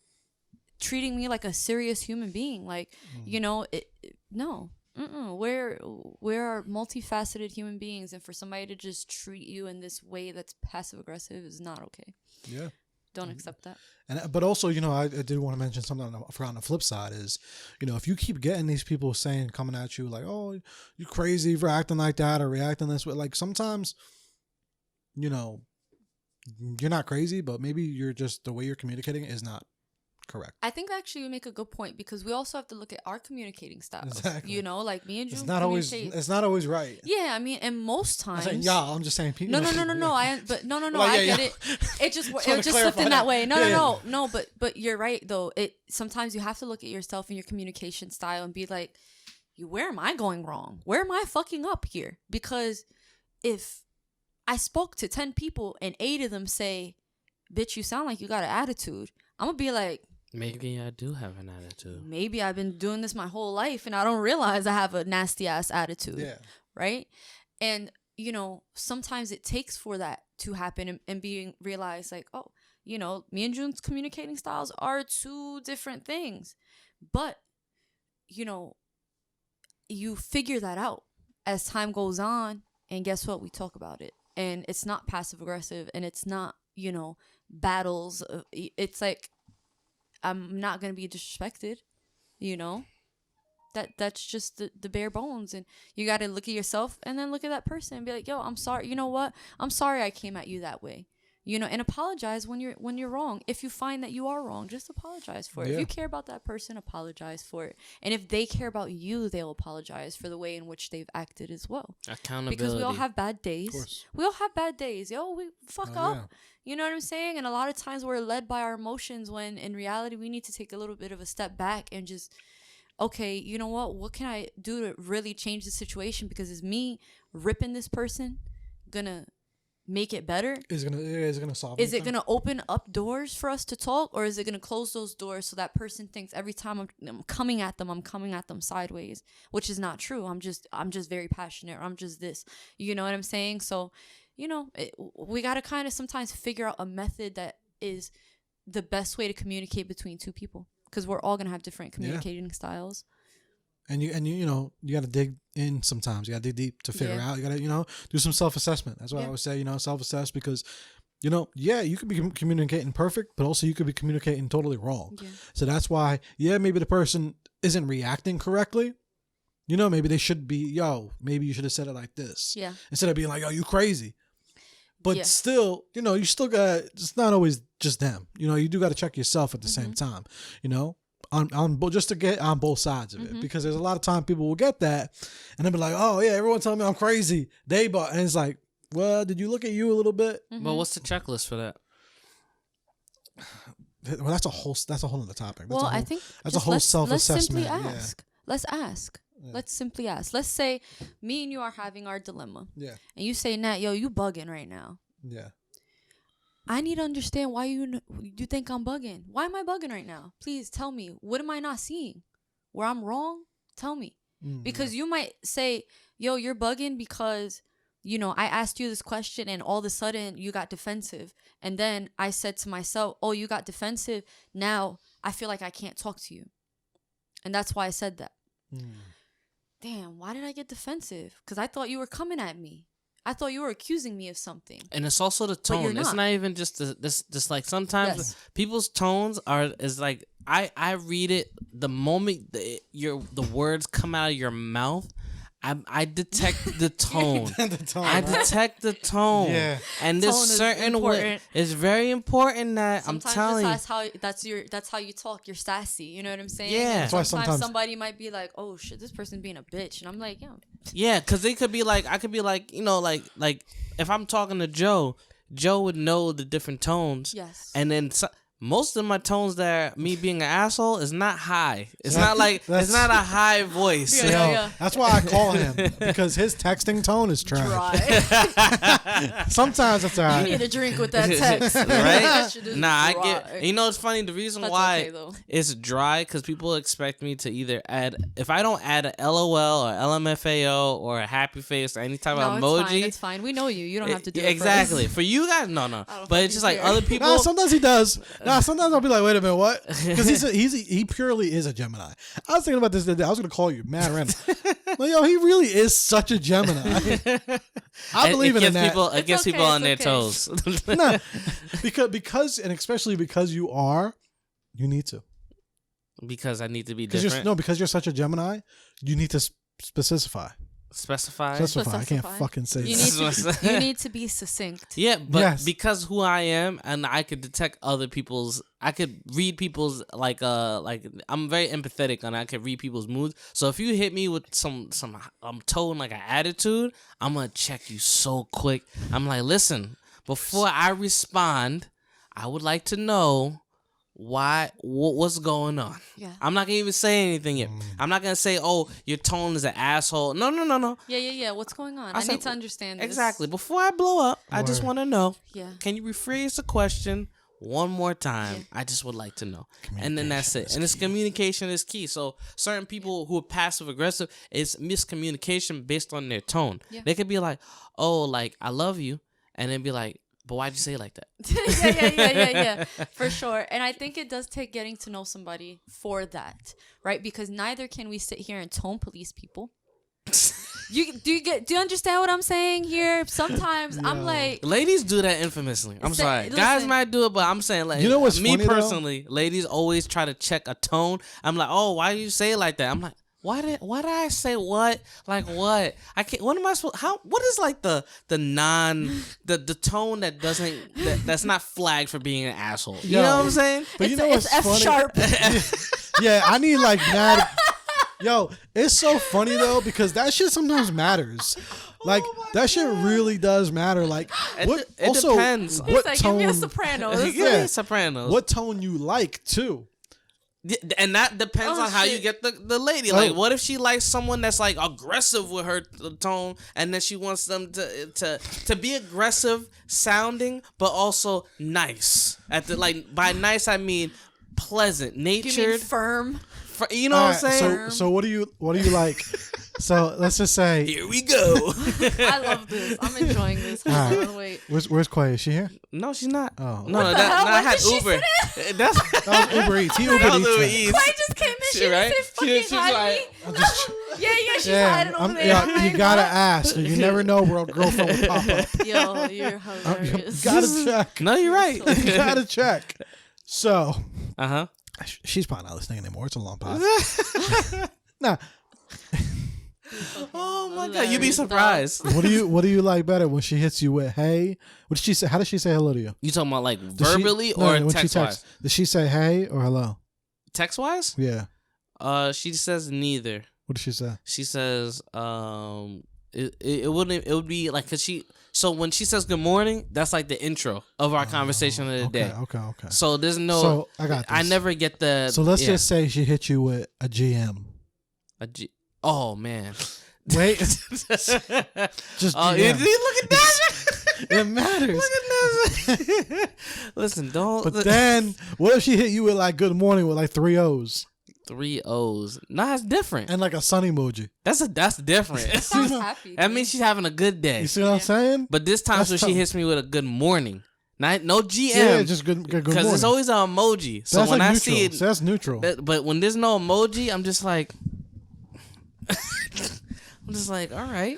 treating me like a serious human being. Like, no. We're multifaceted human beings, and for somebody to just treat you in this way that's passive aggressive is not okay. Yeah. Don't accept that. But also, I did want to mention something on the flip side is, if you keep getting these people coming at you like, "Oh, you crazy for acting like that or reacting this way," like sometimes, you're not crazy, but maybe you're just, the way you're communicating is not correct. I think actually you make a good point, because we also have to look at our communicating styles. Exactly. Like me and June. It's not always right. Yeah, I mean, and most times. I'm just saying people. No. I get it. It just slipped in that way. No. But you're right though. Sometimes you have to look at yourself and your communication style and be like, where am I going wrong? Where am I fucking up here? Because if I spoke to 10 people and 8 of them say, "Bitch, you sound like you got an attitude," I'm gonna be like, maybe I do have an attitude. Maybe I've been doing this my whole life and I don't realize I have a nasty ass attitude. Yeah. Right? And, sometimes it takes for that to happen and being realized like, oh, me and June's communicating styles are 2 different things. But, you figure that out as time goes on, and guess what? We talk about it. And it's not passive aggressive, and it's not, battles. It's like, I'm not going to be disrespected, That's just the bare bones. And you got to look at yourself and then look at that person and be like, "Yo, I'm sorry. You know what? I'm sorry I came at you that way." And apologize when you're wrong. If you find that you are wrong, just apologize for it. Yeah. If you care about that person, apologize for it. And if they care about you, they'll apologize for the way in which they've acted as well. Accountability. Because we all have bad days. Of course. We all have bad days. We fuck up. Yeah. You know what I'm saying? And a lot of times we're led by our emotions, when in reality we need to take a little bit of a step back and just, okay, you know what can I do to really change the situation? Because is me ripping this person gonna make it better? Is it gonna solve? Is it gonna open up doors for us to talk, or is it gonna close those doors so that person thinks every time I'm coming at them sideways, which is not true. I'm just very passionate, or I'm just this. You know what I'm saying? So, we gotta kind of sometimes figure out a method that is the best way to communicate between 2 people, because we're all gonna have different communicating styles. And you got to dig in sometimes. You got to dig deep to figure out. You got to, do some self-assessment. That's why I always say, self-assess, because, you could be communicating perfect, but also you could be communicating totally wrong. Yeah. So that's why, maybe the person isn't reacting correctly. Maybe they should be, maybe you should have said it like this. Yeah. Instead of being like, "Yo, you crazy." But still, you still got, it's not always just them. You do got to check yourself at the same time, on just to get on both sides of it, because there's a lot of time people will get that and they'll be like, "Oh yeah, everyone telling me I'm crazy." And it's like, well, did you look at you a little bit? But what's the checklist for that? Well, that's a whole other topic. I think that's a whole self-assessment. Let's ask. Yeah. Let's simply ask. Let's say me and you are having our dilemma. Yeah. And you say, "Nat, yo, you bugging right now." Yeah. I need to understand why you think I'm bugging. Why am I bugging right now? Please tell me. What am I not seeing? Where I'm wrong? Tell me. Because you might say, "Yo, you're bugging because, I asked you this question and all of a sudden you got defensive." And then I said to myself, "Oh, you got defensive. Now I feel like I can't talk to you." And that's why I said that. Damn, why did I get defensive? Because I thought you were coming at me. I thought you were accusing me of something. And it's also the tone. It's not even just this like sometimes people's tones is like I read it the moment the words come out of your mouth. I detect the tone. I detect the tone. Yeah. And this certain way is very important that sometimes I'm telling you. That's how you talk. You're sassy. You know what I'm saying? Yeah. Sometimes somebody might be like, "Oh shit, this person being a bitch," and I'm like, "Yo." Yeah, because they could be like, I could be like, like if I'm talking to Joe would know the different tones. Yes. And then most of my tones that me being an asshole is not high. It's not like it's not a high voice. Yeah. That's why I call him, because his texting tone is trash. Dry. Sometimes it's alright. You need a drink with that text. Right? That shit is Nah, I dry. get. You know, it's funny. The reason That's why okay, though. it's dry because people expect me to either add. If I don't add a LOL or LMFAO or a happy face or any type No, of emoji, it's fine. We know you. You don't have to do it. exactly. For you guys, no. But it's just like other people. Nah, sometimes he does. Nah, sometimes I'll be like, wait a minute, what? Because he purely is a Gemini. I was thinking about this the other day. I was gonna call you mad random. Like, yo, he really is such a Gemini. I believe in that. It gets people on their toes. Nah, because and especially because you need to. Because I need to be different. Because you're such a Gemini, you need to specify. Specify. I can't fucking say that. You need to be succinct. Yeah, but Yes. because who I am, and I could detect other people's, I could read people's like I'm very empathetic, and I could read people's moods. So if you hit me with some tone like an attitude, I'm gonna check you so quick. I'm like, listen, before I respond, I would like to know what's going on. Yeah. I'm not gonna even say anything yet. I'm not gonna say, oh, your tone is an asshole. No. Yeah. What's going on? I need to understand this. Exactly. Before I blow up, I just want to know. Yeah. Can you rephrase the question one more time? Yeah. I just would like to know. And then that's it. And communication is key. So certain people who are passive aggressive, it's miscommunication based on their tone. Yeah. They could be like, oh, like, I love you. And then be like, but why'd you say it like that? Yeah. For sure. And I think it does take getting to know somebody for that, right? Because neither can we sit here and tone police people. Do you understand what I'm saying here? Sometimes I'm like, ladies do that infamously. I'm sorry. listen. Guys might do it, but I'm saying, like, You know what's me funny, though? personally, ladies always try to check a tone. I'm like, oh, why do you say it like that? I'm like, why did I say what? Like what? I can't. What am I supposed? How? What is like the tone that that's not flagged for being an asshole? You know what I'm saying? But you know what's F funny? sharp. Yeah, I need like mad. Yo, it's so funny though, because that shit sometimes matters. Like that shit really does matter. Like what? It also, depends. what Like, tone? give me a soprano. Yeah. Sopranos. What tone you like too? And that depends on how you get the lady. Like, what if she likes someone that's like aggressive with her tone, and then she wants them to be aggressive sounding, but also nice. By nice I mean pleasant, natured, You mean firm? You know what I'm saying? So what do you like? So let's just say, Here we go. I love this. I'm enjoying this. Hold All right. on, wait. where's Quay? Is she here? No, she's not. Oh. No, What the hell? I When had did she Uber. sit That's That was Uber Eats. He Uber that was Uber Eats. Eats. Clay just came in. She didn't Right? say fucking She's hi like, to me. Yeah, she's hiding over there. Yeah, you Like, gotta what? ask. You never know where a girlfriend will pop up. Yo, you're You hilarious. gotta check. No, you're right. You gotta check. So Uh-huh. she's probably not listening anymore. It's a long pod. Nah. Oh my god, you'd be surprised. What do you like better when she hits you with hey? What did she say? How does she say hello to you? You talking about like Does she- verbally no, or when she text wise? texts, does she say hey or hello? Text wise? Yeah. She says neither. What did she say? She says it would be like, cause so when she says good morning, that's like the intro of our conversation of the day. Okay. So there's no. So I got this. I never get the. So let's just say she hit you with a GM. Oh man. Wait. Just Oh, GM. look at that. It matters. Look at that. Listen, don't. But then, what if she hit you with like good morning with like 3 O's 3 O's. Nah, it's different. and like a sun emoji? That's different. Sounds happy. That means she's having a good day. You see what I'm saying? But this time, That's so she tough. hits me with a good morning. No GM. Yeah, just good morning. Because it's always an emoji. So that's when like I neutral. see it, So that's neutral. but when there's no emoji, I'm just like, I'm just like, all right.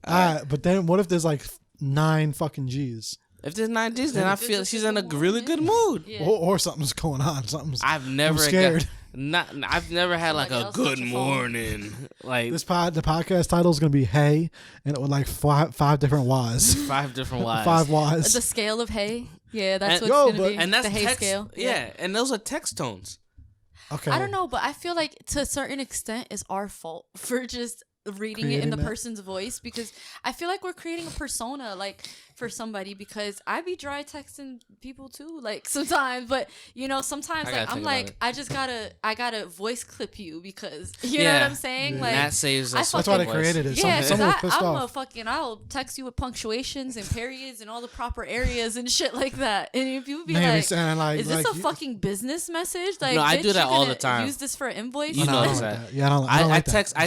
But then what if there's like 9 fucking G's? If there's 9 G's, then I If feel it's she's just in a a really good mood. Yeah. Or something's going on. I've never I'm scared. I've never had like Somebody a else good touch your phone. morning. Like the podcast title is gonna be Hey, and it with like five different Y's. 5 different Y's. 5 Y's. The scale of hay. Yeah, that's And- what's Yo, gonna but- be. And that's the hay text, scale. Yeah, and those are text tones. Okay. I don't know, but I feel like to a certain extent it's our fault for just reading it in Creating the that. person's voice, because I feel like we're creating a persona. Like for somebody because I be dry texting people too, like sometimes. But sometimes like I'm like I gotta voice clip you because you know what I'm saying. Like that saves us. That's why they created it. Yeah, Someone was pissed off. I'll text you with punctuations and periods and all the proper areas and shit like that. And if you be like, is this a fucking business message? Like, no, I do that all the time. Use this for an invoice. You know that. Yeah, I text. I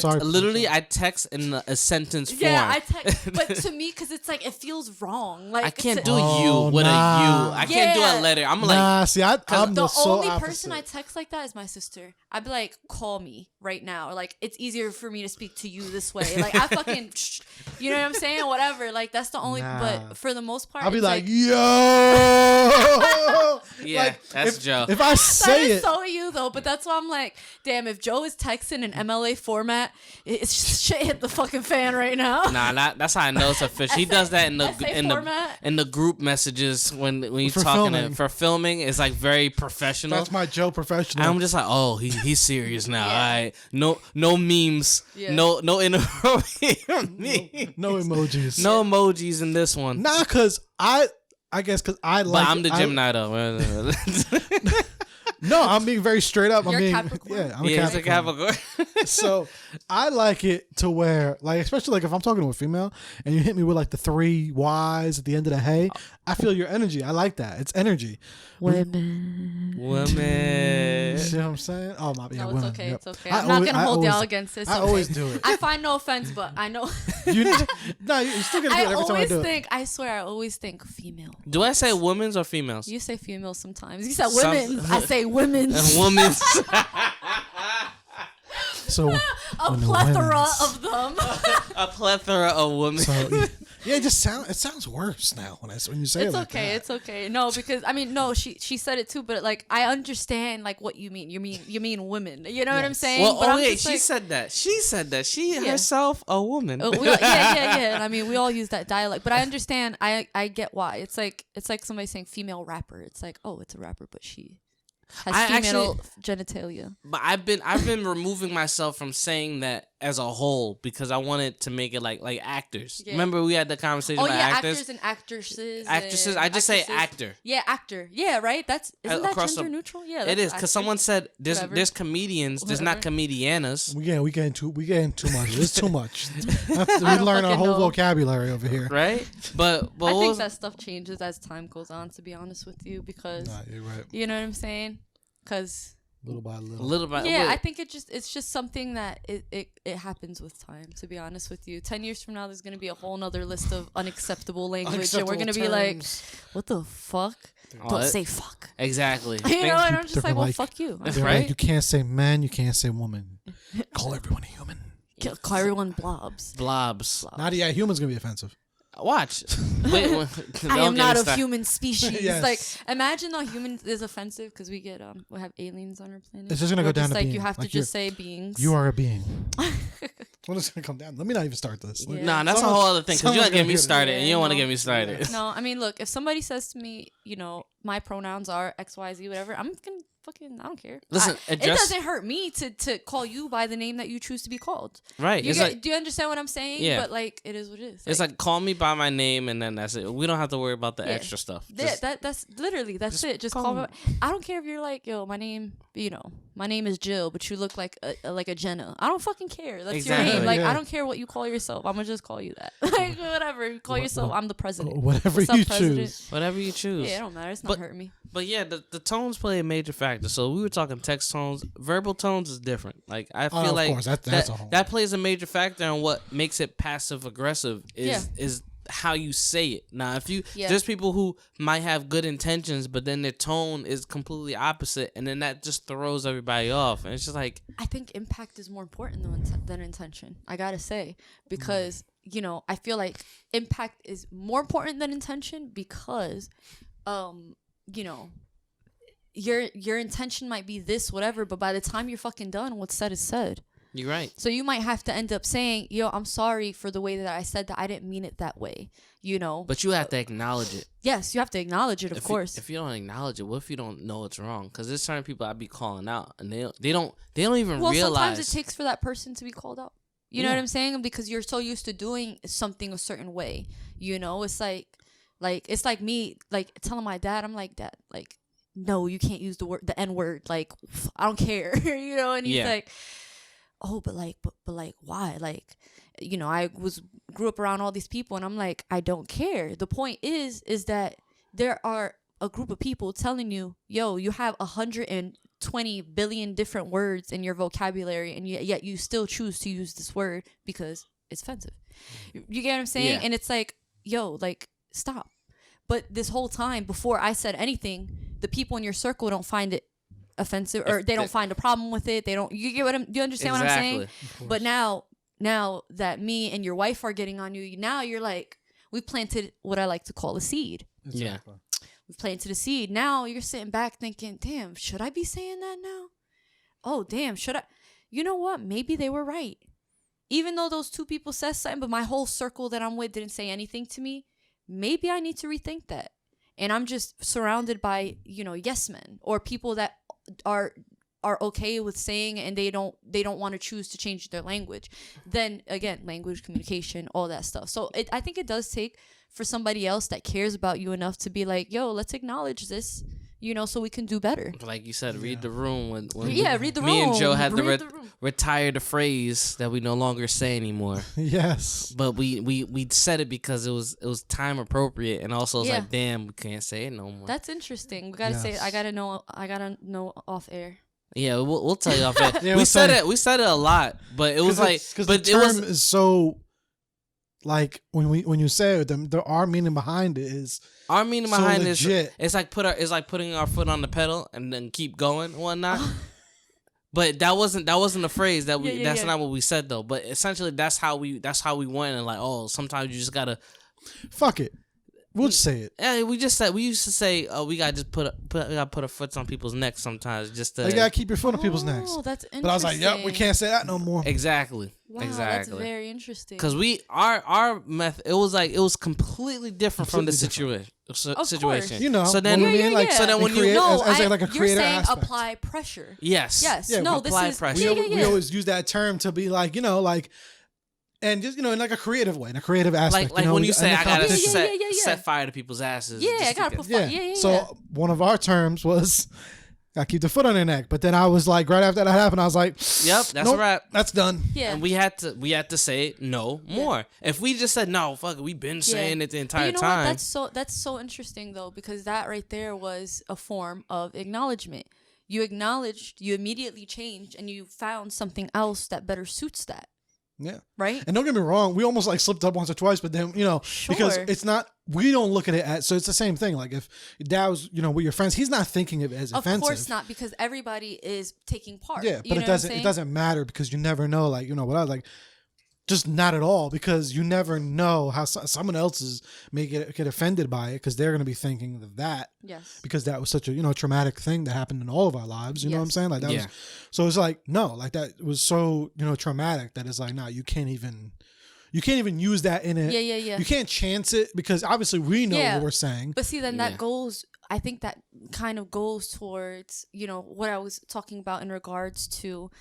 text in a sentence form. Yeah, I text, but to me, because it's like it feels wrong. Like I can't do you with a you. I can't do a letter. I'm like, see, I'm the only opposite. person I text like that is my sister. I'd be like, call me right now. Or like, it's easier for me to speak to you this way. Like, I fucking, you know what I'm saying? Whatever. Like, that's the only. But for the most part, I'll be like, yo. Yeah, like, that's Joe. If I say that is so you though. But that's why I'm like, damn. If Joe is texting in MLA format, it's just shit hit the fucking fan right now. Nah, that's how I know it's official. He does that in the group messages when you're talking for filming. It's like very professional. That's my Joe professional. I'm just like, oh, he's serious now. All right, no memes, no inappropriate memes, no emojis, no emojis in this one. Nah, cause I guess cause I like. But I'm the Gemini though. No, I'm being very straight up. You're Capricorn? I'm a Capricorn. So I like it to where, like, especially like if I'm talking to a female and you hit me with like the 3 Y's at the end of the hey, I feel your energy. I like that. It's energy. Women. You see what I'm saying? Oh my, yeah, no, women. It's okay. Yep. It's okay. I'm not gonna hold y'all against this. I always do it. I find no offense, but I know. You're still gonna do it every time I do it. I swear, I always think female. Do I say women's or females? You say females sometimes. You said women's. I say women's. Women's. So a plethora of them. A plethora of women. So, yeah, it sounds worse now when you say it like that. It's okay. No, because I mean, no, she said it too, but like I understand like what you mean. You mean women. You know what I'm saying? Well, but she said that. She said that. She herself a woman. Yeah. I mean, we all use that dialect, but I understand. I get why. It's like somebody saying female rapper. It's like, oh, it's a rapper, but she has female genitalia. But I've been removing myself from saying that as a whole because I wanted to make it like actors. Yeah. Remember we had the conversation about actors and actresses. I just say actor. Yeah, actor. Yeah, right. Isn't that gender neutral? Yeah, it is because someone said there's comedians. There's not comedianas. We getting too much. It's too much. We learn our whole vocabulary over here, right? But I think that stuff changes as time goes on. To be honest with you, because you're right. You know what I'm saying? Because little by yeah, I think it's just something that it happens with time. To be honest with you, 10 years from now, there's gonna be a whole nother list of unacceptable language, and we're gonna be like, "What the fuck? Don't say fuck." Exactly. You know, and I'm just like, "Well, fuck you." That's right. Like, you can't say man, you can't say woman. Call everyone a human. Call everyone blobs. Nadia, human's gonna be offensive. Watch. Wait, I am not of human species. Yes. Like, imagine though human is offensive because we get we have aliens on our planet. It's just gonna go down to like being. You have to just say beings. You are a being. When it's gonna come down? Let me not even start this. Yeah. Nah, that's a whole other thing because you want to get me started and you don't want to get me started. No, I mean, look, if somebody says to me, my pronouns are X, Y, Z, whatever, I'm gonna I don't care. Listen, it doesn't hurt me to call you by the name that you choose to be called. Right. Do you understand what I'm saying? Yeah. But like, it is what it is. It's like call me by my name and then that's it. We don't have to worry about the extra stuff. That's literally that's it. Just call me. I don't care if you're like, yo, my name is Jill, but you look like a Jenna. I don't fucking care. That's your name. Like, I don't care what you call yourself. I'm gonna just call you that. Like, whatever. You call yourself. I'm the president. Whatever you choose. Whatever you choose. Yeah, it don't matter. It's not hurting me. But yeah, the tones play a major factor. So we were talking text tones. Verbal tones is different. Like I feel like course, that's a whole that plays a major factor in what makes it passive aggressive is how you say it. Now, if there's people who might have good intentions, but then their tone is completely opposite, and then that just throws everybody off. And it's just like I think impact is more important than intention. I gotta say, because I feel like impact is more important than intention because, your intention might be this, whatever, but by the time you're fucking done, what's said is said. You're right. So you might have to end up saying, yo, I'm sorry for the way that I said that. I didn't mean it that way, But you have to acknowledge it. Yes, you have to acknowledge it, of course. If you don't acknowledge it, what if you don't know it's wrong? Because there's certain people I be calling out, and they don't even realize. Well, sometimes it takes for that person to be called out. You know what I'm saying? Because you're so used to doing something a certain way. It's like, Like, it's like me, like, telling my dad, I'm like, Dad, like, no, you can't use the N word. Like, I don't care, you know? And he's like, oh, but like, why? Like, you know, grew up around all these people, and I'm like, I don't care. The point is that there are a group of people telling you, yo, you have 120 billion different words in your vocabulary, and yet you still choose to use this word because it's offensive. You get what I'm saying? Yeah. And it's like, yo, like, stop. But this whole time, before I said anything, the people in your circle don't find it offensive, or they don't find a problem with it. They don't. You get you understand what I'm saying? But now that me and your wife are getting on you, now you're like, we planted what I like to call a seed. Exactly. We've planted a seed. Now you're sitting back thinking, damn, should I be saying that now? Oh, damn, should I? You know what? Maybe they were right. Even though those two people said something, but my whole circle that I'm with didn't say anything to me, maybe I need to rethink that. And I'm just surrounded by, you know, yes men, or people that are okay with saying, and they don't want to choose to change their language. Then again, language, communication, all that stuff. So I think it does take for somebody else that cares about you enough to be like, yo, let's acknowledge this, you know, so we can do better. Like you said, read the room. When read the room. Me and Joe had Read to the room. retire the phrase that we no longer say anymore. Yes. But we said it because it was time appropriate, and also it's Yeah. like, damn, we can't say it no more. That's interesting. We gotta say. I gotta know off air. Yeah, we'll tell you off air. Yeah, we said it a lot, but it was like, because but the it term was is so, like, when you say it, our meaning behind it is our meaning so behind legit. this. It's like putting our foot on the pedal and then keep going and whatnot. But that wasn't a phrase that we. That's not what we said though. But essentially, that's how we went, and like, oh, sometimes you just gotta fuck it. We'll just say it. Yeah, we used to say, oh, we gotta just put our foot on people's necks sometimes, just to. You gotta keep your foot on people's necks. Oh, that's interesting. But I was like, yep, we can't say that no more. Exactly. Wow, exactly. that's very interesting. Because our method, it was completely different from the situation. You know, so then, So then when create, you as like a you're creative saying aspect. apply pressure. Yes. Yeah, No, apply this is pressure. We always use that term to be like, you know, like, and just, you know, in like a creative way, in a creative aspect. Like you know, when you say I gotta competition. set fire to people's asses. Yeah, I just gotta because- put fire. Yeah. So one of our terms was, I keep the foot on their neck. But then I was like, right after that happened, I was like, yep, that's nope, a wrap. That's done. Yeah. And we had to say no more. If we just said no, fuck it, we've been saying it the entire but you know time. What? That's so interesting though, because that right there was a form of acknowledgement. You acknowledged, you immediately changed, and you found something else that better suits that. Yeah. Right? And don't get me wrong, we almost like slipped up once or twice, but then, you know, because it's not, we don't look at it as, so it's the same thing. Like if your dad was, you know, with your friends, he's not thinking of it as offensive. Of course not, because everybody is taking part. Yeah, You but know it doesn't matter because you never know, like, you know, what I was like, just not at all, because you never know how someone else may get offended by it, because they're going to be thinking of that. Yes. Because that was such a, you know, traumatic thing that happened in all of our lives. You know what I'm saying? Like that Yeah. was, so it's like, no, like that was so, you know, traumatic that it's like, no, you can't even use that in it. Yeah. You can't chance it, because obviously we know Yeah. what we're saying. But see, then that goes, I think that kind of goes towards, you know, what I was talking about in regards to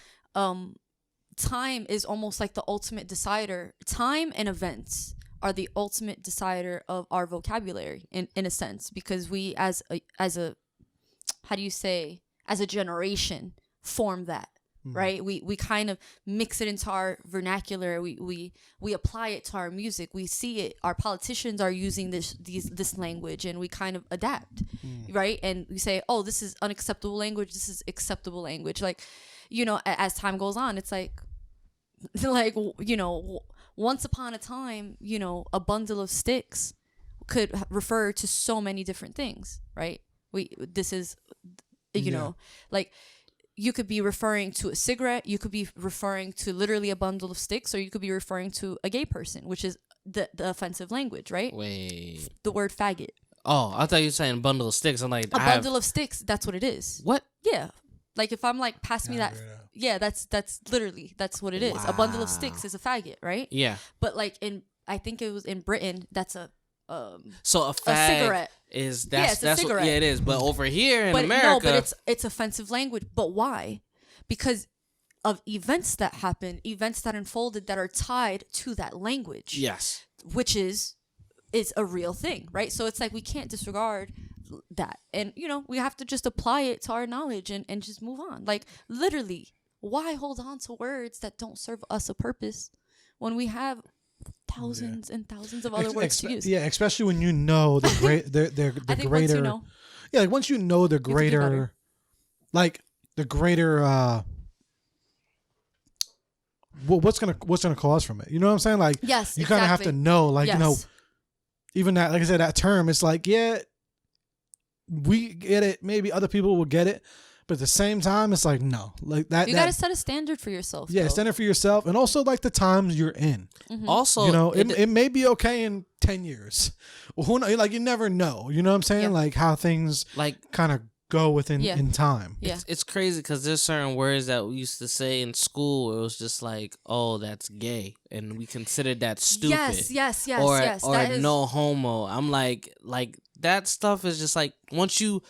time is almost like the ultimate decider. Time and events are the ultimate decider of our vocabulary in a sense, because we as a how do you say, as a generation form that. Right, we kind of mix it into our vernacular. We apply it to our music. We see it. Our politicians are using this language, and we kind of adapt, right? And we say, "Oh, this is unacceptable language. This is acceptable language." Like, you know, as time goes on, it's like, you know, once upon a time, you know, a bundle of sticks could refer to so many different things, right? This is, you know, like. You could be referring to a cigarette. You could be referring to literally a bundle of sticks, or you could be referring to a gay person, which is the offensive language, right? Wait. The word faggot. Oh, I thought you were saying bundle of sticks. I'm like, A bundle of sticks. That's what it is. What? Yeah. Like if I'm like, pass me that. Yeah, that's literally, that's what it is. A bundle of sticks is a faggot, right? Yeah. But like I think it was in Britain, that's a so a fag cigarette. Is it's a that's cigarette. what, yeah, it is. But over here in but America, no, but it's offensive language. But why? Because of events that happen, events that unfolded that are tied to that language. yes, Which is is a real thing, right? So it's like we can't disregard that. And, you know, we have to just apply it to our knowledge and just move on. Like, literally, why hold on to words that don't serve us a purpose when we have thousands and thousands of other words to use? Yeah, especially when you know the great, the I think greater. once you know, Yeah, like once you know the have to do greater, better. like the greater. What's gonna cause from it? You know what I'm saying? Like, yes, you kind of have to know, like, you know, Yes. even that, like I said, that term, it's like, yeah, we get it. Maybe other people will get it, but at the same time, it's like, no, like that. You got to set a standard for yourself. Yeah, though. stand it for yourself, and also like the times you're in. Also, You know, it may be okay in 10 years. Well, who knows? Like, you never know. You know what I'm saying? Yeah. Like how things like kind of go within Yeah. in time. Yeah. it's crazy because there's certain words that we used to say in school where it was just like, oh, that's gay, and we considered that stupid. Yes. Or That is- no homo. I'm like that stuff is just like once you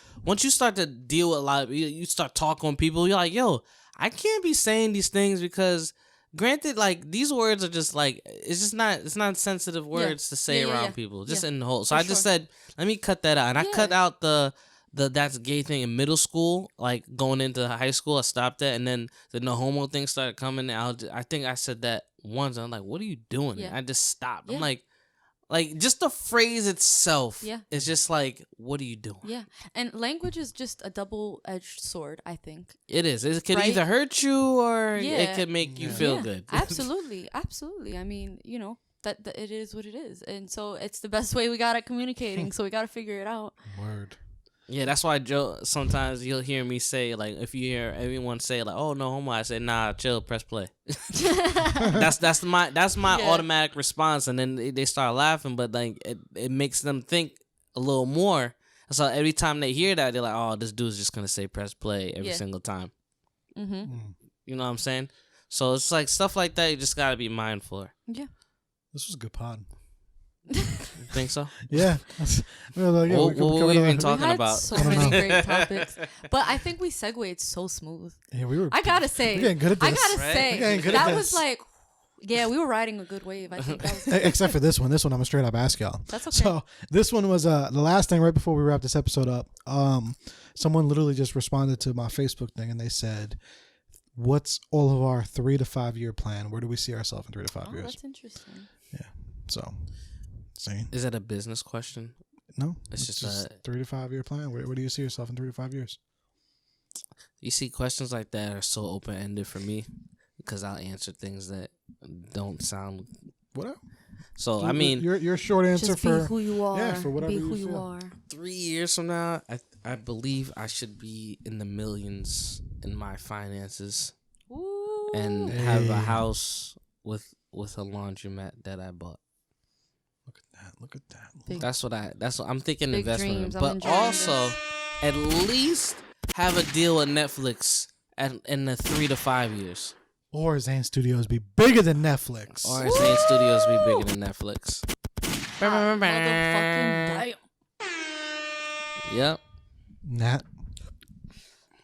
start to deal with a lot of you start talking with people, you're like, yo, I can't be saying these things because granted, like these words are just like it's not sensitive words to say Yeah, around yeah. people just Yeah. in the whole. So For I just sure. said, let me cut that out, and I Yeah. cut out the that's gay thing in middle school. Like going into high school, I stopped that, and then the no homo thing started coming. And I think I said that once. I'm like, what are you doing? Yeah. And I just stopped. Yeah. I'm like just the phrase itself. Yeah. It's just like, what are you doing? Yeah. And language is just a double-edged sword, I think. It is. It could Right? either hurt you or it Yeah. could make you Yeah. feel Yeah, good. Absolutely. I mean, you know, that it is what it is. And so it's the best way we got at communicating. So we got to figure it out. Word. Yeah, that's why Joe. Sometimes you'll hear me say, like, if you hear everyone say like, "Oh no homo," I say, "Nah, chill, press play." that's my Yeah. automatic response, and then they start laughing. But like, it makes them think a little more. So every time they hear that, they're like, "Oh, this dude's just gonna say press play every Yeah. single time." Mm-hmm. You know what I'm saying? So it's like stuff like that. You just gotta be mindful of. Yeah. This was a good pod. You think so? Yeah. Like, yeah, What were we even talking We had about? so I don't many know. great topics. But I think we segued so smooth. Yeah, we were. I got to say. We're getting good at this. I got to Right? say. We're getting good at That this. was like, yeah, we were riding a good wave. I think that was Except for this one. This one, I'm gonna straight up ask y'all. That's okay. So this one was the last thing right before we wrap this episode up. Someone literally just responded to my Facebook thing and they said, "What's all of our 3 to 5 year plan? Where do we see ourselves in 3 to 5 Oh, years?" that's interesting. So, Zain, Is that a business question? no, It's just a- 3 to 5 year plan. Where do you see yourself in 3 to 5 years? You see, questions like that are so open ended for me because I'll answer things that don't sound. What? So I mean, your short answer Just for be who you are. yeah, for whatever be you who you feel. are. 3 years from now, I believe I should be in the millions in my finances Ooh. and have a Hey. house with a laundromat that I bought. Look at that. Big- That's what I'm thinking Big investment, dreams. I'm but enjoying also this. at least have a deal with Netflix in the 3 to 5 years. Or Zain Studios be bigger than Netflix. Or Zain Studios be bigger than Netflix. Motherfucking Yep. Nat.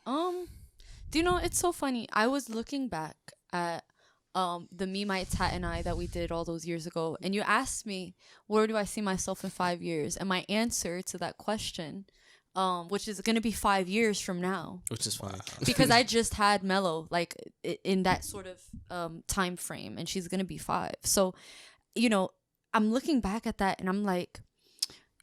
Do you know, it's so funny. I was looking back at the Me My Tat and I that we did all those years ago, and you asked me, where do I see myself in 5 years? And my answer to that question, which is going to be 5 years from now, Which is fine. because I just had Mello like in that sort of time frame, and she's going to be 5. So, you know, I'm looking back at that and I'm like,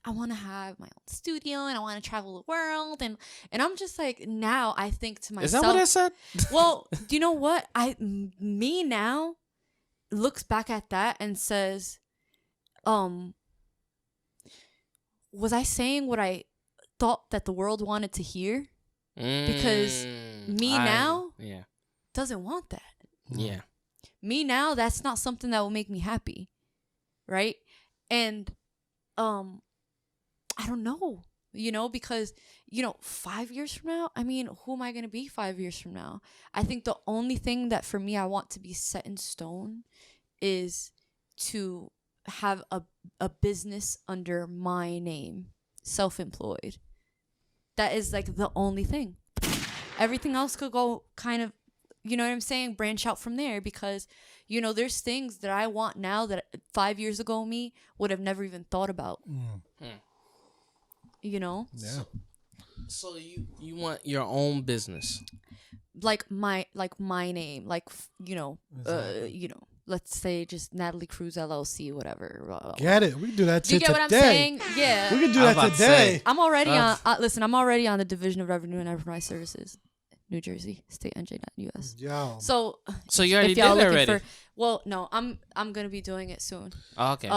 I want to have my own studio and I want to travel the world, and I'm just like, now I think to myself, Is that what I said? well, do you know what? Me now looks back at that and says, was I saying what I thought that the world wanted to hear? Because me now Yeah. doesn't want that. Yeah. Me now, that's not something that will make me happy. Right? And I don't know, because 5 years from now, I mean, who am I going to be 5 years from now? I think the only thing that for me I want to be set in stone is to have a business under my name, self-employed. That is like the only thing. Everything else could go kind of you know what I'm saying, branch out from there, because, you know, there's things that I want now that 5 years ago me would have never even thought about. You know? Yeah. So you want your own business? Like my name, like, you know, you know, let's say just Natalie Cruz LLC, whatever. Get it? We can do that Do you today. get what I'm saying? Yeah. We can do that today. I'm already on. Listen, I'm already on the Division of Revenue and Enterprise Services, New Jersey, state NJ.US. Yo. So you already if y'all did it looking already? well, no, I'm gonna be doing it soon. Oh, okay.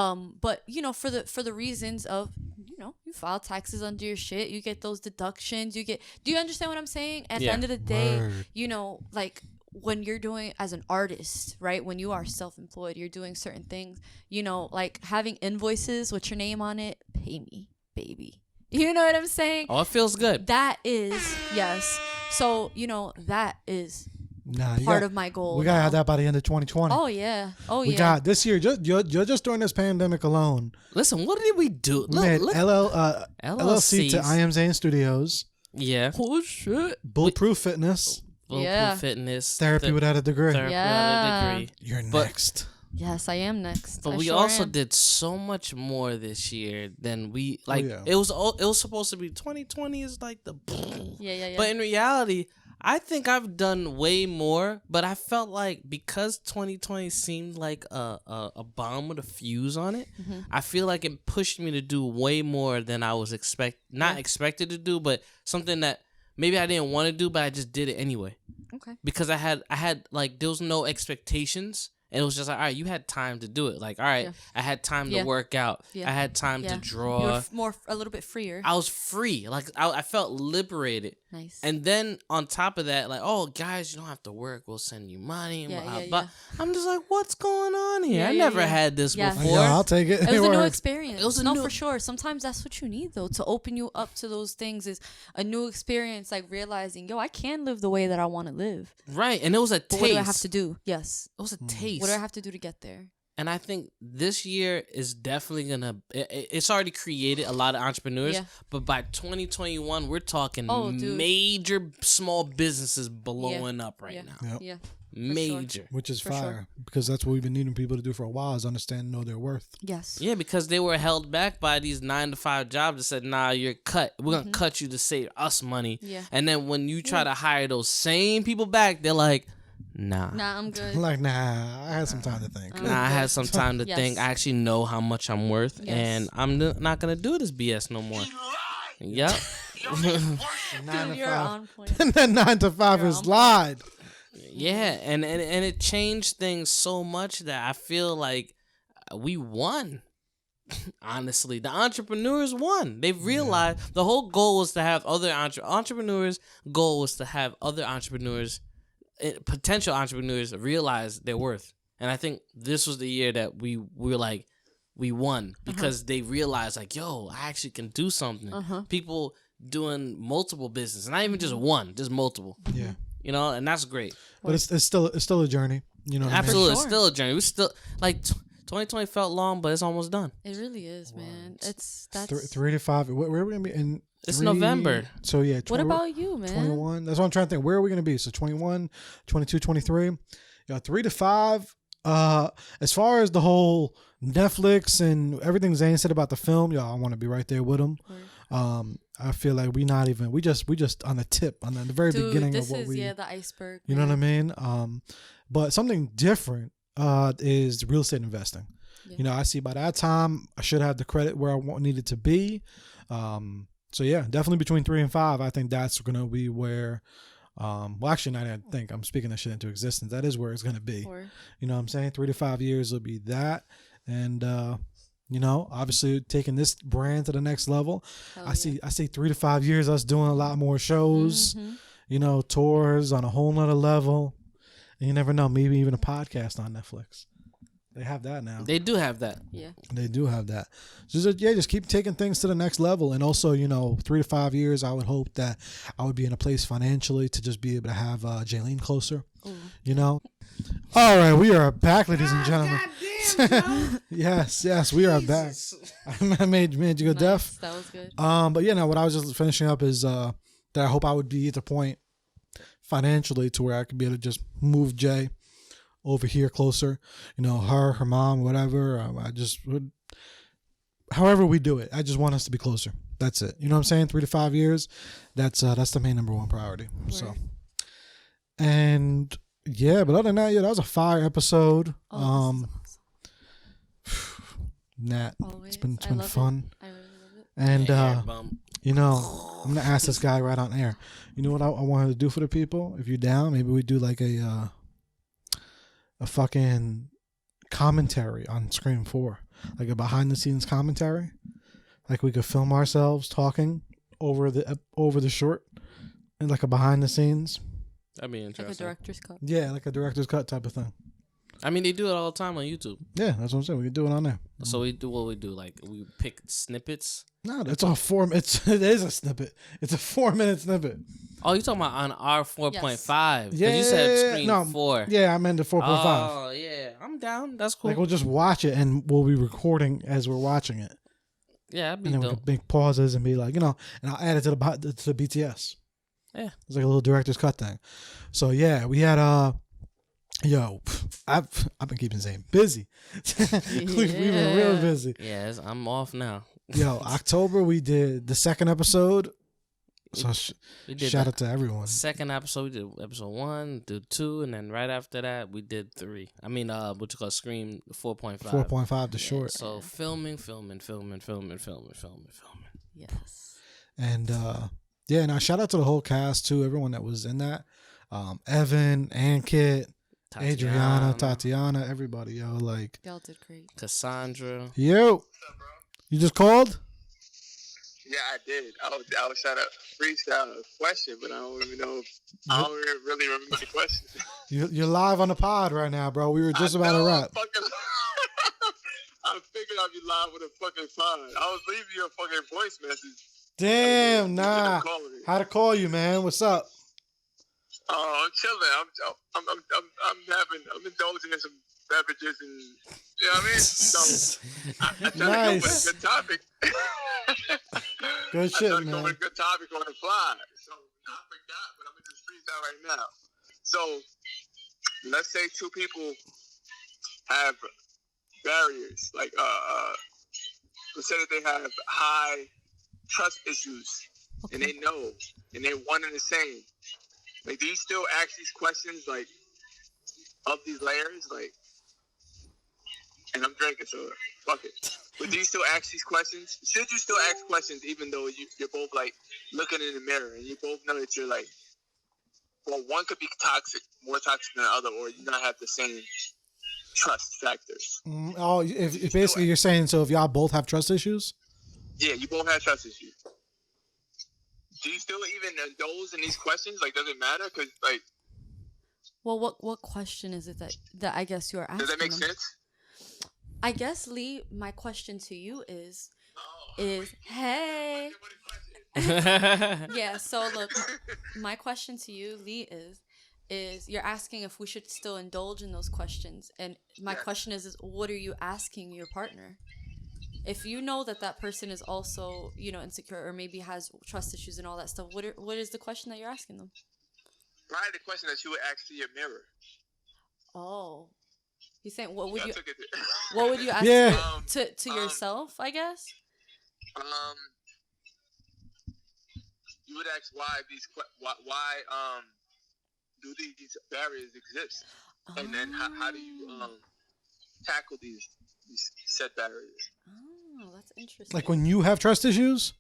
But you know, for the reasons of, you know, you file taxes under your shit, you get those deductions, do you understand what I'm saying? At the end of the day, you know, like when you're doing as an artist, right? When you are self-employed, you're doing certain things, you know, like having invoices with your name on it, pay me, baby. You know what I'm saying? Oh, it feels good. That is, yes. So, you know, that is part of my goal. We gotta have that by the end of 2020. Oh yeah. We got this year. You're just during this pandemic alone. Listen, what did we do? We made LLC to I Am Zain Studios. Yeah. Oh shit. Bulletproof Fitness. Bulletproof Fitness. Therapy without a degree. Therapy without a degree. You're next. Yes, I am next. But we also did so much more this year than we like. It was supposed to be 2020 is like the. Yeah. But in reality, I think I've done way more. But I felt like because 2020 seemed like a bomb with a fuse on it, I feel like it pushed me to do way more than I was expected to do, but something that maybe I didn't want to do, but I just did it anyway. Okay. Because I had like there was no expectations. And it was just like, all right, you had time to do it. Like, all right, I had time to work out. I had time to draw. You were a little bit freer. I was free. Like, I felt liberated. Nice. And then on top of that, like, oh, guys, you don't have to work. We'll send you money. But I'm just like, what's going on here? I never had this before. Yeah, I'll take it. It was a new experience. It was for sure. Sometimes that's what you need, though, to open you up to those things is a new experience, like realizing, yo, I can live the way that I want to live. Right. And it was a taste. What do I have to do? Yes. It was a taste. What do I have to do to get there? And I think this year is definitely gonna. It's already created a lot of entrepreneurs, but by 2021, we're talking major small businesses blowing up right now. Yep. Yeah, major, sure. Which is fire because that's what we've been needing people to do for a while is understand and know their worth. Yes. Yeah, because they were held back by these 9-to-5 jobs that said, "Nah, you're cut. We're gonna cut you to save us money." Yeah. And then when you try to hire those same people back, they're like, Nah, I'm good. Like, I had some time to think. I had some time to think. I actually know how much I'm worth, and I'm not gonna do this BS no more. Yep. 9 to You're 5. on point. And then 9 to 5 is lied. Yeah, and it changed things so much that I feel like we won. Honestly, the entrepreneurs won. They realized the whole goal was to have other entrepreneurs. Goal was to have other entrepreneurs. Potential entrepreneurs realize their worth, and I think this was the year that we were like, we won because they realized like, yo, I actually can do something. People doing multiple business, and not even just one, just multiple. Yeah, you know, and that's great. But it's still a journey. You know, what absolutely, I mean? it's still a journey. We still like 2020 felt long, but it's almost done. It really is, man. That's 3 to 5. Where are we gonna be in? It's November. So yeah. What about you, man? 21. That's what I'm trying to think. Where are we going to be? So 21, 22, 23. Yeah, 3 to 5. As far as the whole Netflix and everything Zain said about the film, I want to be right there with him. I feel like we just on the tip, on the very beginning of what we. This is the iceberg. You know what I mean? But something different is real estate investing. Yeah. You know, I see by that time I should have the credit where I needed to be. So yeah, definitely between 3 and 5. I think that's gonna be where. Well, actually, not I think I'm speaking that shit into existence. That is where it's gonna be. You know what I'm saying? 3 to 5 years will be that, and you know, obviously taking this brand to the next level. I see 3 to 5 years us doing a lot more shows. You know, tours on a whole nother level, and you never know, maybe even a podcast on Netflix. They have that now. They do have that. Yeah. They do have that. So just keep taking things to the next level. And also, you know, 3 to 5 years, I would hope that I would be in a place financially to just be able to have Jaylene closer. You know? All right, we are back, ladies and gentlemen. Yes, we are back. I made you go deaf. That was good. But yeah, no, what I was just finishing up is that I hope I would be at the point financially to where I could be able to just move Jay over here closer. You know, her mom, whatever. I just would, however we do it. I just want us to be closer. That's it. You know what I'm saying? 3 to 5 years. That's the main number one priority. Word. So, and yeah, but other than that, yeah, that was a fire episode. Oh, this is awesome. Nat, Always. it's been I love fun. it. I really love it. And Yeah, bump. you know, I'm gonna ask this guy right on air. You know what I wanted to do for the people? If you're down, maybe we do like a fucking commentary on Scream 4, like a behind the scenes commentary. Like we could film ourselves talking over the short, and like a behind the scenes. That'd be Like a interesting. director's cut. Yeah, like a director's cut type of thing. I mean, they do it all the time on YouTube. Yeah, that's what I'm saying. We could do it on there. So we do what we do. Like we pick snippets. No, that's all it is a snippet. It's a 4-minute snippet. Oh, you talking about on our 4.5? Yeah, you said Screen 4. Yeah, I meant the 4.5. Oh yeah, I'm down. That's cool. Like we'll just watch it and we'll be recording as we're watching it. Yeah, that'd be And then we dope. can make pauses and be like, you know, and I'll add it to the BTS. Yeah. It's like a little director's cut thing. So yeah, we had I've been keeping Zain busy. We've been real busy. Yes, I'm off now. Yo, October we did the second episode. So We did shout the out to everyone. second episode. We did episode 1, did 2, and then right after that we did 3. I mean, what you call Scream 4.5. 4.5 the short. So filming. Yes. And yeah, now shout out to the whole cast too, everyone that was in that. Evan, Ankit, Adriana, Tatiana, everybody, yo, like Y'all did great. Cassandra. yo. You just called? Yeah, I did. I was trying to freestyle a question, but I don't even know. I don't really remember the question. You're live on the pod right now, bro. We were just about to wrap. I figured I'd be live with a fucking pod. I was leaving you a fucking voice message. Damn, nah. Calling me. How to call you, man? What's up? Oh, I'm chilling. I'm indulging in some beverages and you know what I mean. So I tried to go with a good topic. Good shit, I tried to go man. with a good topic on the fly. So I forgot, but I'm gonna just freestyle right now. So let's say two people have barriers, like let's say that they have high trust issues, and they know, and they're one and the same. Like, do you still ask these questions, like, of these layers? Like, and I'm drinking, so fuck it. But do you still ask these questions? Should you still ask questions even though you're both, like, looking in the mirror and you both know that you're, like, well, one could be toxic, more toxic than the other, or you not have the same trust factors. Oh, if basically you're saying, so if y'all both have trust issues? Yeah, you both have trust issues. Do you still even indulge in these questions? Like, does it matter? Because, like... Well, what question is it that I guess you're asking? Does that make them? sense? I guess, Lee, my question to you is hey. Yeah, so look, my question to you, Lee, is you're asking if we should still indulge in those questions. And my question is what are you asking your partner? If you know that person is also, you know, insecure or maybe has trust issues and all that stuff, what is the question that you're asking them? Probably the question that you would ask to your mirror. Oh, you saying what would I you took it what would you ask to yourself? I guess. You would ask why why do these barriers exist, and then how do you tackle these said barriers? Oh, that's interesting. Like when you have trust issues?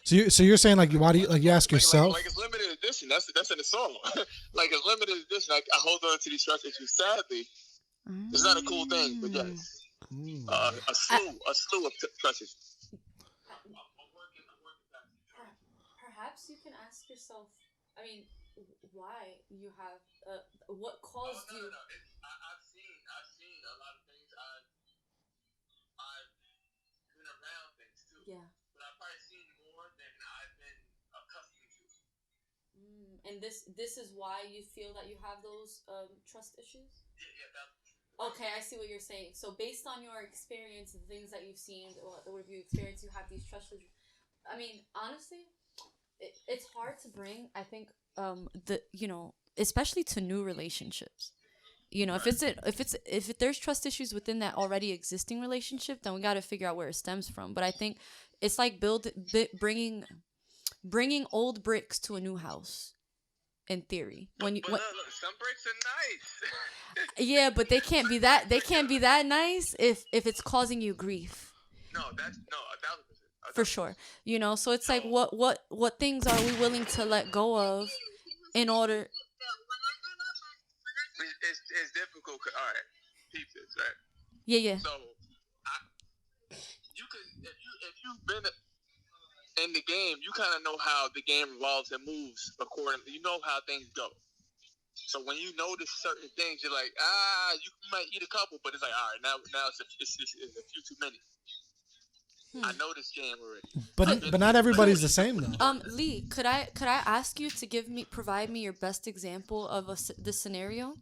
So you're saying like why do you you ask yourself? Like it's limited edition. That's in the song. Like it's limited edition. I hold on to these trust issues. Sadly, it's not a cool thing, but yes, a slew of trust issues. Perhaps you can ask yourself. I mean, why you have what caused you? No. I've seen a lot of things. I've been around things too. Yeah. But I've probably seen more than I've been accustomed to. And this is why you feel that you have those trust issues? Yeah. Okay, I see what you're saying. So based on your experience and things that you've seen, or what you experienced, you have these trust issues. I mean, honestly, it's hard to bring, I think, especially to new relationships. If there's trust issues within that already existing relationship, then we got to figure out where it stems from. But I think it's like bringing old bricks to a new house. In theory, Look, some bricks are nice. Yeah, but they can't be that. They can't be that nice if it's causing you grief. No, 1,000%. For sure. So it's like what things are we willing to let go of in order? It's difficult. All right, keep this right. Yeah. So, you can if you've been in the game, you kind of know how the game revolves and moves accordingly. You know how things go. So when you notice certain things, you're like, you might eat a couple, but it's like, all right, now it's a few too many. I know this game already. But not everybody's the same though. Lee, could I ask you to provide me your best example of this scenario,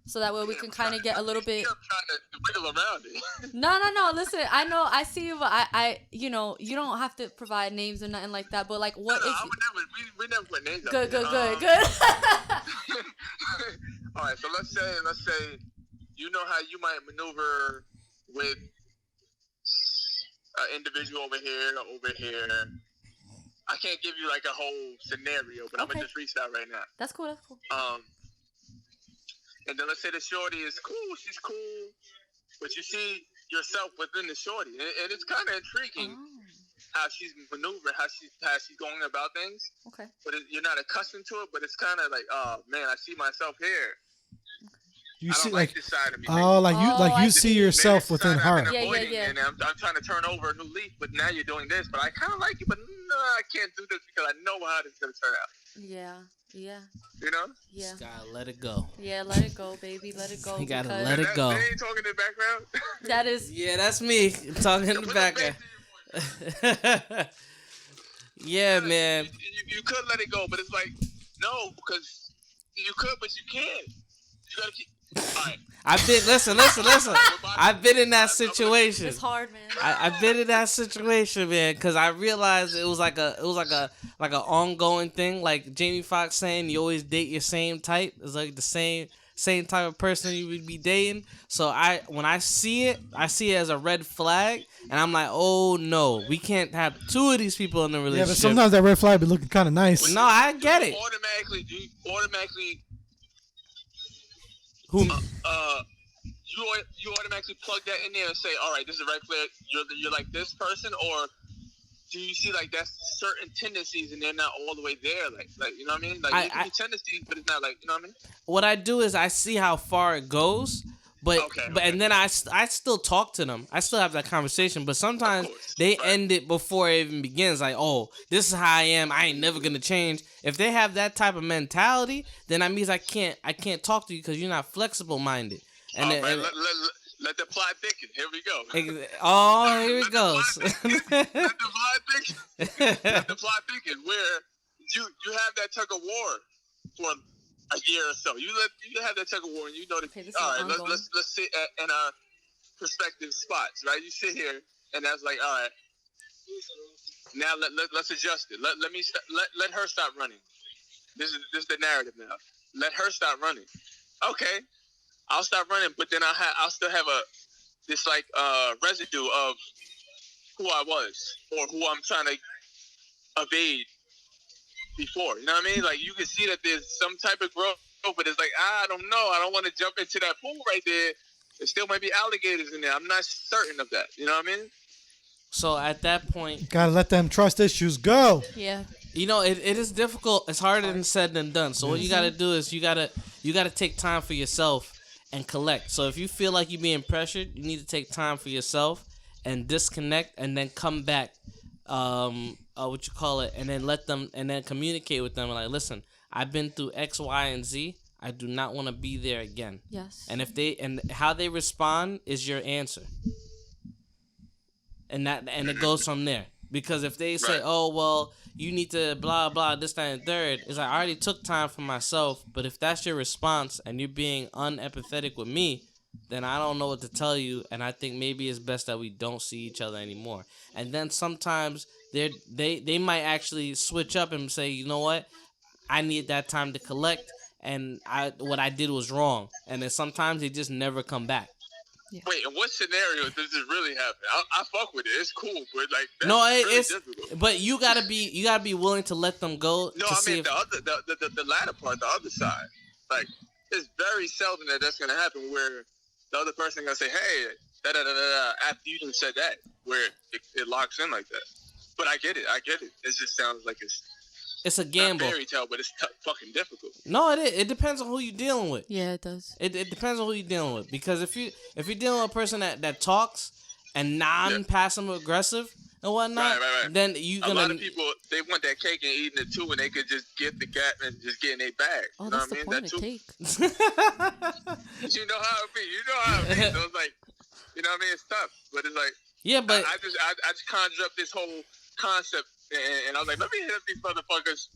so that way we can kind of get a little bit. I'm trying to wiggle around it. No. Listen, I see you, but I you don't have to provide names or nothing like that. But like, what No, is? I would never. We never put names. Good. All right, so let's say, you know how you might maneuver with an individual over here. I can't give you like a whole scenario, but I'm gonna just freestyle right now. That's cool. And then let's say the shorty is cool. She's cool, but you see yourself within the shorty, and it's kind of intriguing how she's maneuvering, how she's going about things. Okay. But you're not accustomed to it, but it's kind of like, oh man, I see myself here. You I see, don't like this side of me. you see yourself within her. Yeah. And I'm trying to turn over a new leaf, but now you're doing this. But I kind of like it, but no, I can't do this because I know how this is gonna turn out. Yeah. You know? Yeah. Just gotta let it go. Yeah, let it go, baby. Let it go. You gotta let it go. They ain't talking in the background. That is. Yeah, that's me talking in the background. Yeah, man. You could let it go, but it's like, no, because you could, but you can't. You gotta keep. All right. Listen. I've been in that situation. It's hard, man. I've been in that situation, man, because I realized it was like an ongoing thing. Like Jamie Foxx saying, you always date your same type. It's like the same type of person you would be dating. So when I see it as a red flag, and I'm like, oh no, we can't have two of these people in the relationship. Yeah, but sometimes that red flag be looking kind of nice. No, I get it. You automatically. Who? You automatically plug that in there and say, all right, this is a red flag. You're like this person, or do you see like that's certain tendencies and they're not all the way there? Like you know what I mean? Like it can be tendencies, but it's not like, you know what I mean? What I do is I see how far it goes. But and then I still talk to them. I still have that conversation. But sometimes they end it before it even begins. Like, oh, this is how I am. I ain't never gonna change. If they have that type of mentality, then that means I can't talk to you because you're not flexible minded. And let the plot thicken. Here we go. Oh, here it goes. Let the plot thicken. Where you have that tug of war for a year or so. You have that tug of war, and you know that. Okay, all right, let's sit in our prospective spots, right? You sit here, and that's like, all right. Now let's adjust it. Let her stop running. This is the narrative now. Let her stop running. Okay, I'll stop running, but then I'll still have this residue of who I was or who I'm trying to evade before. You know what I mean? Like you can see that there's some type of growth, but it's like I don't know. I don't want to jump into that pool right there. There still might be alligators in there. I'm not certain of that. You know what I mean? So at that point, you gotta let them trust issues go. Yeah. You know, it is difficult. It's harder than said than done. So what you gotta do is you gotta take time for yourself and collect. So if you feel like you're being pressured, you need to take time for yourself and disconnect, and then come back. And then let them, and then communicate with them. Like, listen, I've been through X, Y, and Z. I do not want to be there again. Yes. And how they respond is your answer. And it goes from there. Because if they say, oh, well, you need to blah, blah, this, that, and third, it's like I already took time for myself. But if that's your response and you're being unempathetic with me, then I don't know what to tell you. And I think maybe it's best that we don't see each other anymore. And then sometimes they might actually switch up and say, you know what, I need that time to collect, and what I did was wrong, and then sometimes they just never come back. Yeah. Wait, in what scenario does this really happen? I fuck with it. It's cool, but like that's No, really it's difficult. but you gotta be willing to let them go. No, to I see mean if, the latter part, the other side. Like, it's very seldom that's gonna happen where the other person gonna say, "Hey, da da da da," after you done said that, where it locks in like that. But I get it. It just sounds like it's a gamble. not fairy tale, but it's fucking difficult. No, it depends on who you're dealing with. Yeah, it does. It depends on who you're dealing with, because if you're dealing with a person that talks and non-passive aggressive and whatnot, Right. then you A gonna. lot of people, they want that cake and eating it too, and they could just get the gap and just get in their bag. Oh, You know that's what I the mean? point of cake. You know how it be. So it's like, you know what I mean? It's tough, but it's like, Yeah, but I just conjured up this whole concept, and I was like, let me hit up these motherfuckers.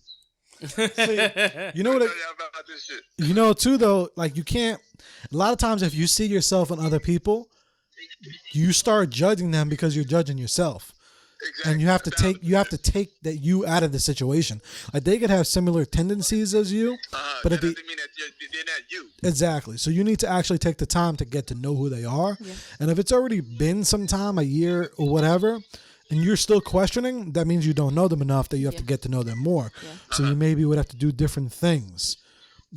You know what? Tell y'all about this shit. You know, too, though, like you can't. A lot of times, if you see yourself in other people, you start judging them because you're judging yourself, Exactly. and you have to take that you out of the situation. Like they could have similar tendencies as you, but that if they, doesn't mean that they're not you. exactly. So you need to actually take the time to get to know who they are, Yeah. and if it's already been some time, a year or whatever, and you're still questioning, that means you don't know them enough that you have to get to know them more. Yeah. So you maybe would have to do different things,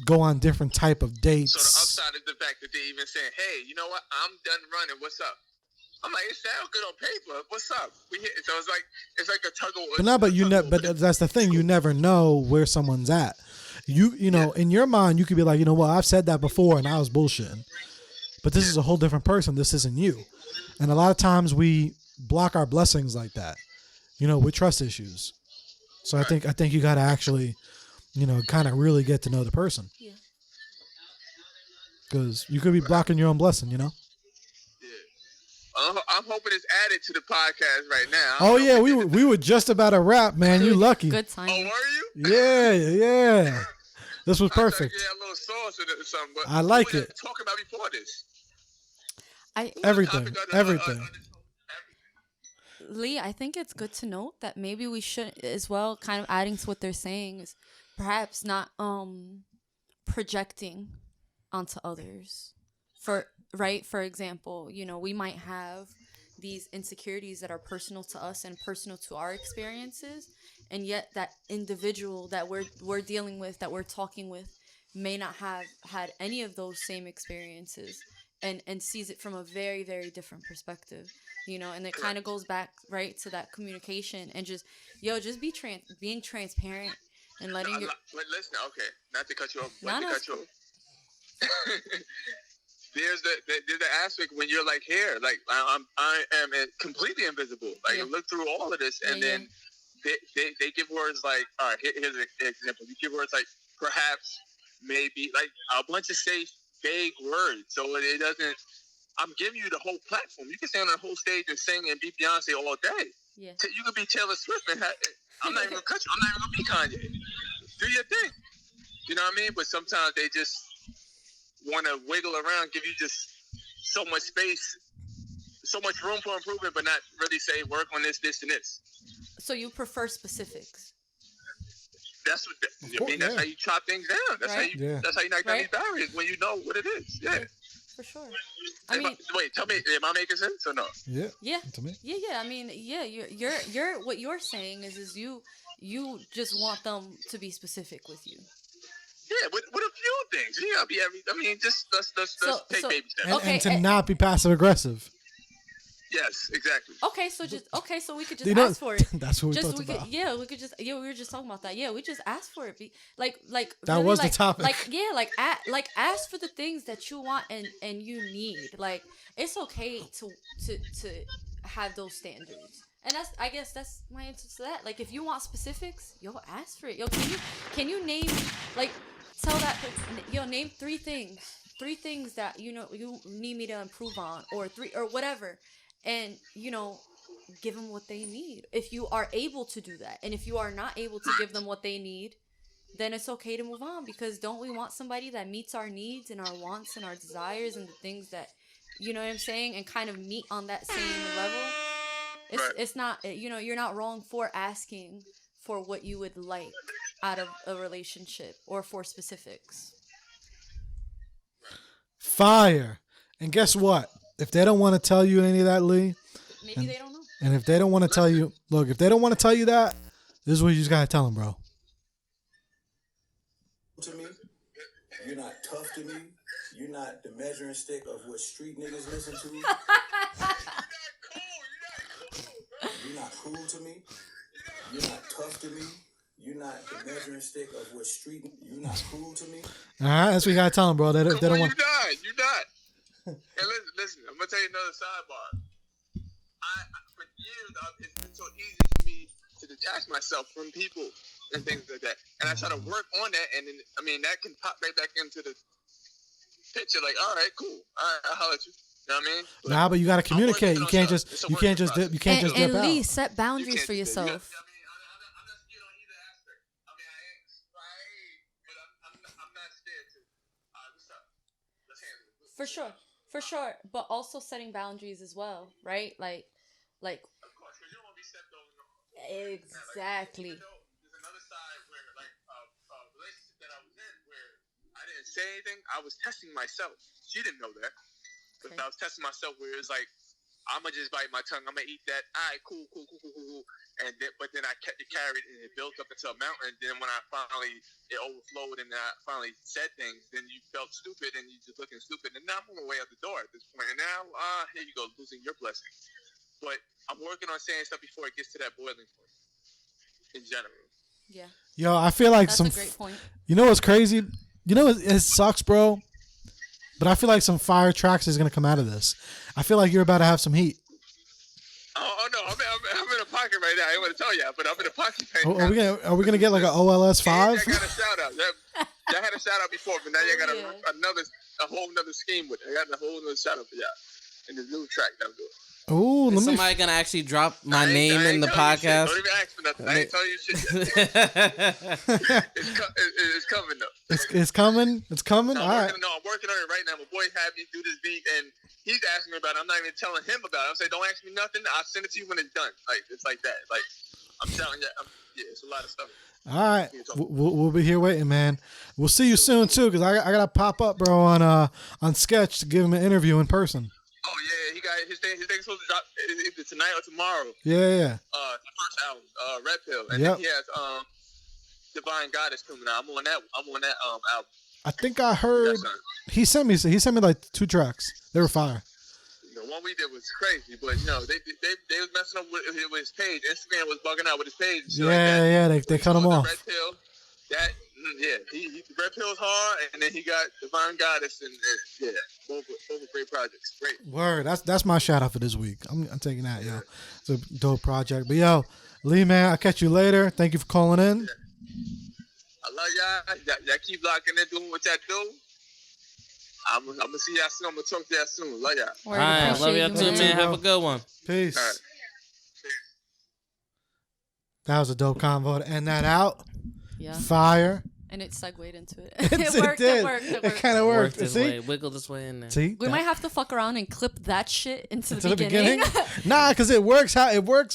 go on different type of dates. So the upside is the fact that they even saying, hey, you know what? I'm done running. What's up? I'm like, it sounds good on paper. What's up? So it's like a tug of war. But no, but that's the thing. You never know where someone's at. You know, in your mind, you could be like, you know what, I've said that before and I was bullshitting. But this is a whole different person. This isn't you. And a lot of times we block our blessings like that, you know, with trust issues. So I think you got to actually, you know, kind of really get to know the person. Yeah. Because you could be blocking your own blessing, you know? I'm hoping it's added to the podcast right now. Oh, yeah, we were just about to wrap, man. You lucky. Good Oh, timing. were you? Yeah. This was perfect. I tried to get a little sauce in it or something, but I like what were it. we talking about before this? Everything. Lee, I think it's good to note that maybe we should as well, kind of adding to what they're saying, is perhaps not projecting onto others. For example, you know, we might have these insecurities that are personal to us and personal to our experiences, and yet that individual that we're dealing with, that we're talking with, may not have had any of those same experiences and sees it from a very, very different perspective, you know. And it kind of goes back right to that communication and just being transparent and letting your But listen, okay, not to cut you off. There's the aspect when you're like, here, like I am completely invisible. Like look through all of this, and then they give words like, all right, here's an example. You give words like perhaps, maybe, like a bunch of safe, vague words. So it doesn't. I'm giving you the whole platform. You can stand on the whole stage and sing and be Beyonce all day. Yeah. You could be Taylor Swift, and I'm not even gonna cut you. I'm not even gonna be Kanye. Do your thing. You know what I mean? But sometimes they just want to wiggle around, give you just so much space, so much room for improvement, but not really say work on this, and this. So you prefer specifics? That's how you chop things down. That's Right? That's how you knock down these barriers when you know what it is. Yeah. For sure. I mean, wait, tell me, am I making sense or no? Yeah. Yeah. To me. Yeah. I mean, yeah. You're what you're saying is you just want them to be specific with you. Yeah, with a few things. You gotta be just let's take baby steps. And to not be passive aggressive. Yes, exactly. So we could just ask for it. That's what we talked about. We were just talking about that. Yeah, we just asked for it. Like that really, was the topic. Ask for the things that you want and you need. Like, it's okay to have those standards. And I guess that's my answer to that. Like, if you want specifics, ask for it. Can you name, like, tell that person, name three things that you need me to improve on, or whatever, and give them what they need. If you are able to do that, and if you are not able to give them what they need, then it's okay to move on, because don't we want somebody that meets our needs and our wants and our desires and the things that, you know what I'm saying, and kind of meet on that same level? It's not, you're not wrong for asking for what you would like out of a relationship or for specifics. Fire. And guess what? If they don't want to tell you any of that, Lee, Maybe they don't know. and if they don't want to tell you, look, if they don't want to tell you that, this is what you just gotta tell them, bro. To me, you're not tough to me. You're not the measuring stick of what street niggas listen to. You're not cool to me. You're not tough to me. You're not the measuring stick of what street. You're not cool to me. All right, that's what you gotta tell them, bro. They don't want. You're not. And listen, I'm gonna tell you another sidebar. For years, it's been so easy for me to detach myself from people and things like that. And I try to work on that, and then, that can pop right back into the picture. Like, all right, cool. All right, I'll holler at you. You know what I mean? But you gotta communicate. You can't just dip And out. Lee, set boundaries for yourself. I'm not scared on either aspect. I ain't, but I'm not scared to. What's up? Let's handle it. For sure. But also setting boundaries as well, right? Like. Of course, because you don't want to be stepped over. Exactly. There's another side where, a relationship that I was in where I didn't say anything. I was testing myself. She didn't know that. But I was testing myself where it's like, I'm going to just bite my tongue. I'm going to eat that. All right, cool. But then I kept it carried and it built up into a mountain. And then when it overflowed and I finally said things, then you felt stupid and you just looking stupid. And now I'm on my way out the door at this point. And now, here you go, losing your blessing. But I'm working on saying stuff before it gets to that boiling point in general. Yeah. Yo, I feel like That's a great point. You know what's crazy? You know it sucks, bro. But I feel like some fire tracks is gonna come out of this. I feel like you're about to have some heat. Oh no, I'm in a pocket right now. I ain't want to tell you, but I'm in a pocket right now. Are we gonna get like an OLS 5? Yeah, I got a shout out. Y'all had a shout out before, but now y'all got a whole nother scheme with it. I got a whole nother shout out for y'all in this new track that I'm doing. Oh, Is somebody gonna actually drop my name in the podcast? Don't even ask for nothing. I ain't telling you shit yet. It's coming though. It's coming. It's coming. No, All right. I'm working on it right now. My boy had me do this beat, and he's asking me about it. I'm not even telling him about it. I'm saying, don't ask me nothing. I'll send it to you when it's done. Like, it's like that. Like, I'm telling you, it's a lot of stuff. All right, we'll be here waiting, man. We'll see you soon too, cause I gotta pop up, bro, on Sketch to give him an interview in person. Oh yeah, he got his thing's supposed to drop either tonight or tomorrow. Yeah. The first album, Red Pill, and Yep. then he has Divine Goddess coming out. I'm on that album. I think I heard he sent me like 2 tracks. They were fire. The one we did was crazy, but they was messing up with his page. Instagram was bugging out with his page. They cut him off. Red Pill, he Red Pill's hard, and then he got Divine Goddess, and both great projects. Great. Word, that's my shout out for this week. I'm taking that, yo. It's a dope project. But yo, Lee, man, I'll catch you later. Thank you for calling in. Yeah. I love y'all. Y'all keep locking in, doing what y'all do. I'm gonna see y'all soon. I'm gonna talk to y'all soon. Love y'all. All right, love y'all too, man. Have a good one. Peace. All right. That was a dope convo to end that out. Yeah. Fire. And it segued into it. It worked. It kind of worked. This See? way, wiggle this way in there. See? We might have to fuck around and clip that shit into the beginning. Nah, because it works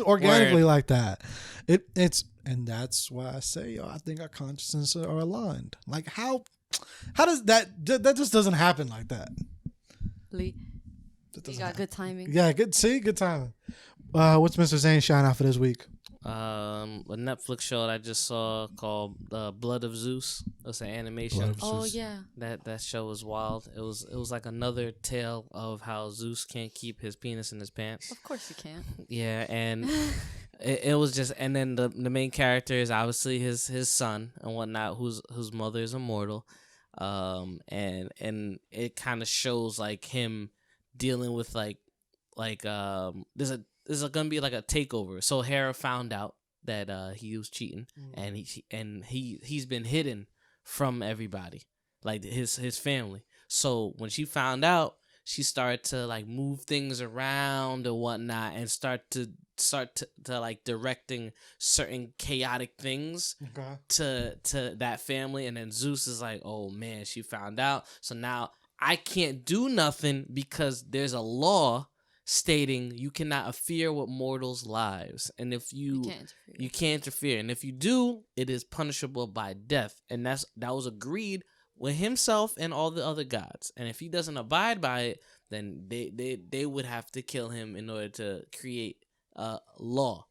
organically like that. And that's why I say, yo, I think our consciousness are aligned. Like how does that just doesn't happen like that? Lee, you got good timing. Yeah, good timing. What's Mr. Zain shine out for this week? A Netflix show that I just saw called Blood of Zeus. It's an animation. Oh yeah. That show was wild. It was like another tale of how Zeus can't keep his penis in his pants. Of course you can't. Yeah, and it was just, and then the main character is obviously his son and whatnot, whose mother is immortal. And it kind of shows like him dealing with like there's gonna be like a takeover. So Hera found out that he was cheating, and he's been hidden from everybody, like his family. So when she found out, she started to like move things around and whatnot, and start to like directing certain chaotic things to that family. And then Zeus is like, oh man, she found out, so now I can't do nothing because there's a law stating you cannot interfere with mortals' lives, and if you can't interfere, and if you do, it is punishable by death, and that was agreed with himself and all the other gods. And if he doesn't abide by it, then they would have to kill him in order to create law.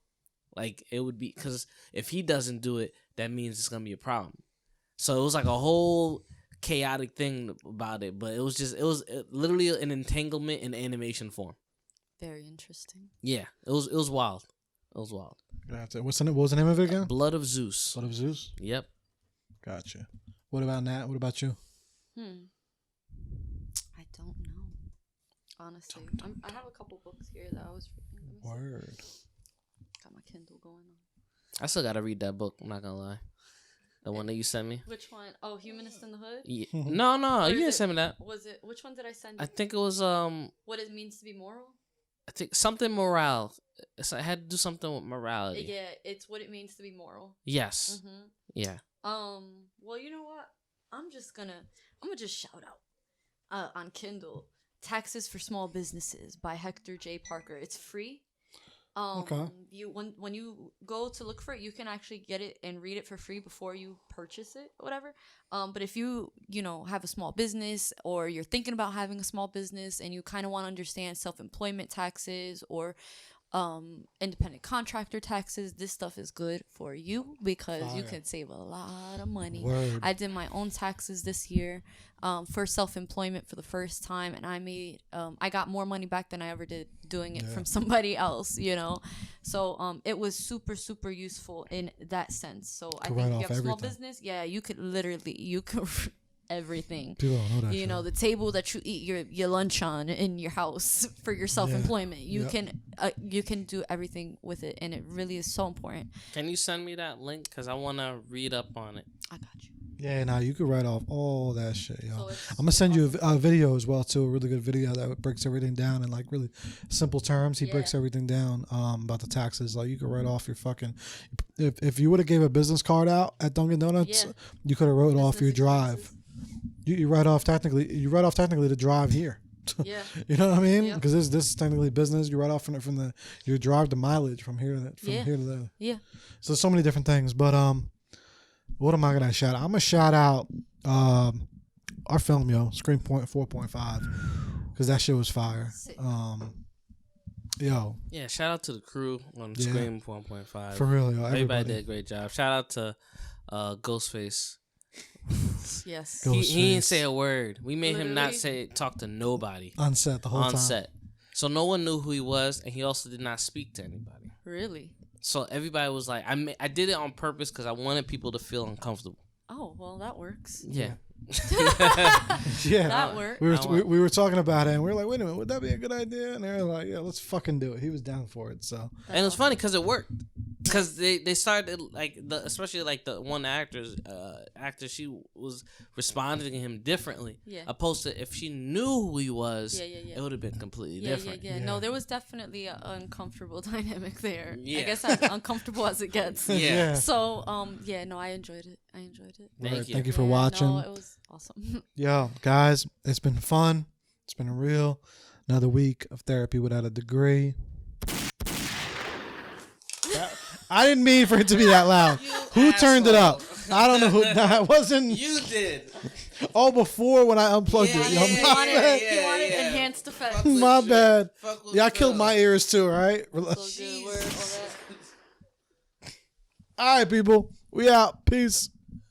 Like, it would be, because if he doesn't do it, that means it's gonna be a problem. So it was like a whole chaotic thing about it, but it was literally an entanglement in animation form. Very interesting. Yeah, it was wild. It was wild. What was the name of it again? Blood of Zeus. Blood of Zeus. Yep. Gotcha. What about Nat? What about you? I don't know. Honestly, I have a couple books here that I was reading. Word. Got my Kindle going on. I still gotta read that book. I'm not gonna lie. The one that you sent me. Which one? Oh, Humanist in the Hood? Yeah. No, you didn't send me that. Was it? Which one did I send you? I think it was What it means to be moral? I think something morale. So I had to do something with morality. Yeah, it's what it means to be moral. Yes. Mm-hmm. Yeah. Well, you know what? I'm gonna just shout out on Kindle, Taxes for Small Businesses by Hector J. Parker. It's free. Okay. When you go to look for it, you can actually get it and read it for free before you purchase it or whatever. But if you have a small business, or you're thinking about having a small business and you kind of want to understand self-employment taxes or independent contractor taxes, this stuff is good for you because you can save a lot of money. Word. I did my own taxes this year for self-employment for the first time, and I got more money back than I ever did doing it from somebody else, so it was super, super useful in that sense. So I think if you have a small business, you could everything. People don't know that. The table that you eat your lunch on in your house for your self-employment. You can do everything with it, and it really is so important. Can you send me that link? Because I want to read up on it. I got you. Yeah, now you could write off all that shit, yo. So I'm gonna send you a video as well too, a really good video that breaks everything down in like really simple terms. He breaks everything down about the taxes. Like, you could write off your fucking, if you would have gave a business card out at Dunkin' Donuts, you could have wrote off your drive. You write off technically the drive here. Yeah. You know what I mean? Because this is technically business. You write off from your drive, the mileage from here to there. Yeah. So there's so many different things. But what am I gonna shout out? I'm gonna shout out our film, yo, Scream Point 4.5, because that shit was fire. Yo. Yeah, shout out to the crew on Scream 1.5. For real, yo. Everybody did a great job. Shout out to Ghostface. Yes. He didn't say a word. We made him not talk to nobody. On set the whole time. On set. So no one knew who he was, and he also did not speak to anybody. Really? So everybody was like, I did it on purpose because I wanted people to feel uncomfortable. Oh, well, that works. Yeah. Yeah. That worked. We were talking about it, and we were like, wait a minute, would that be a good idea? And they were like, yeah, let's fucking do it. He was down for it. So. And it was funny because it worked. Because they started, like, especially like the one actor, she was responding to him differently. Yeah. Opposed to if she knew who he was, it would have been completely different. Yeah. No, there was definitely an uncomfortable dynamic there. Yeah. I guess as uncomfortable as it gets. Yeah. So, no, I enjoyed it. Thank you for watching. No, it was awesome. Yo, guys, it's been fun. It's been another week of therapy without a degree. I didn't mean for it to be that loud. Who turned it up? I don't know who. Nah, it wasn't. You did. Oh, before when I unplugged it. Yo, He wanted enhanced effects. My bad. Yeah, I killed my ears too, right? So good. All right, people. We out. Peace.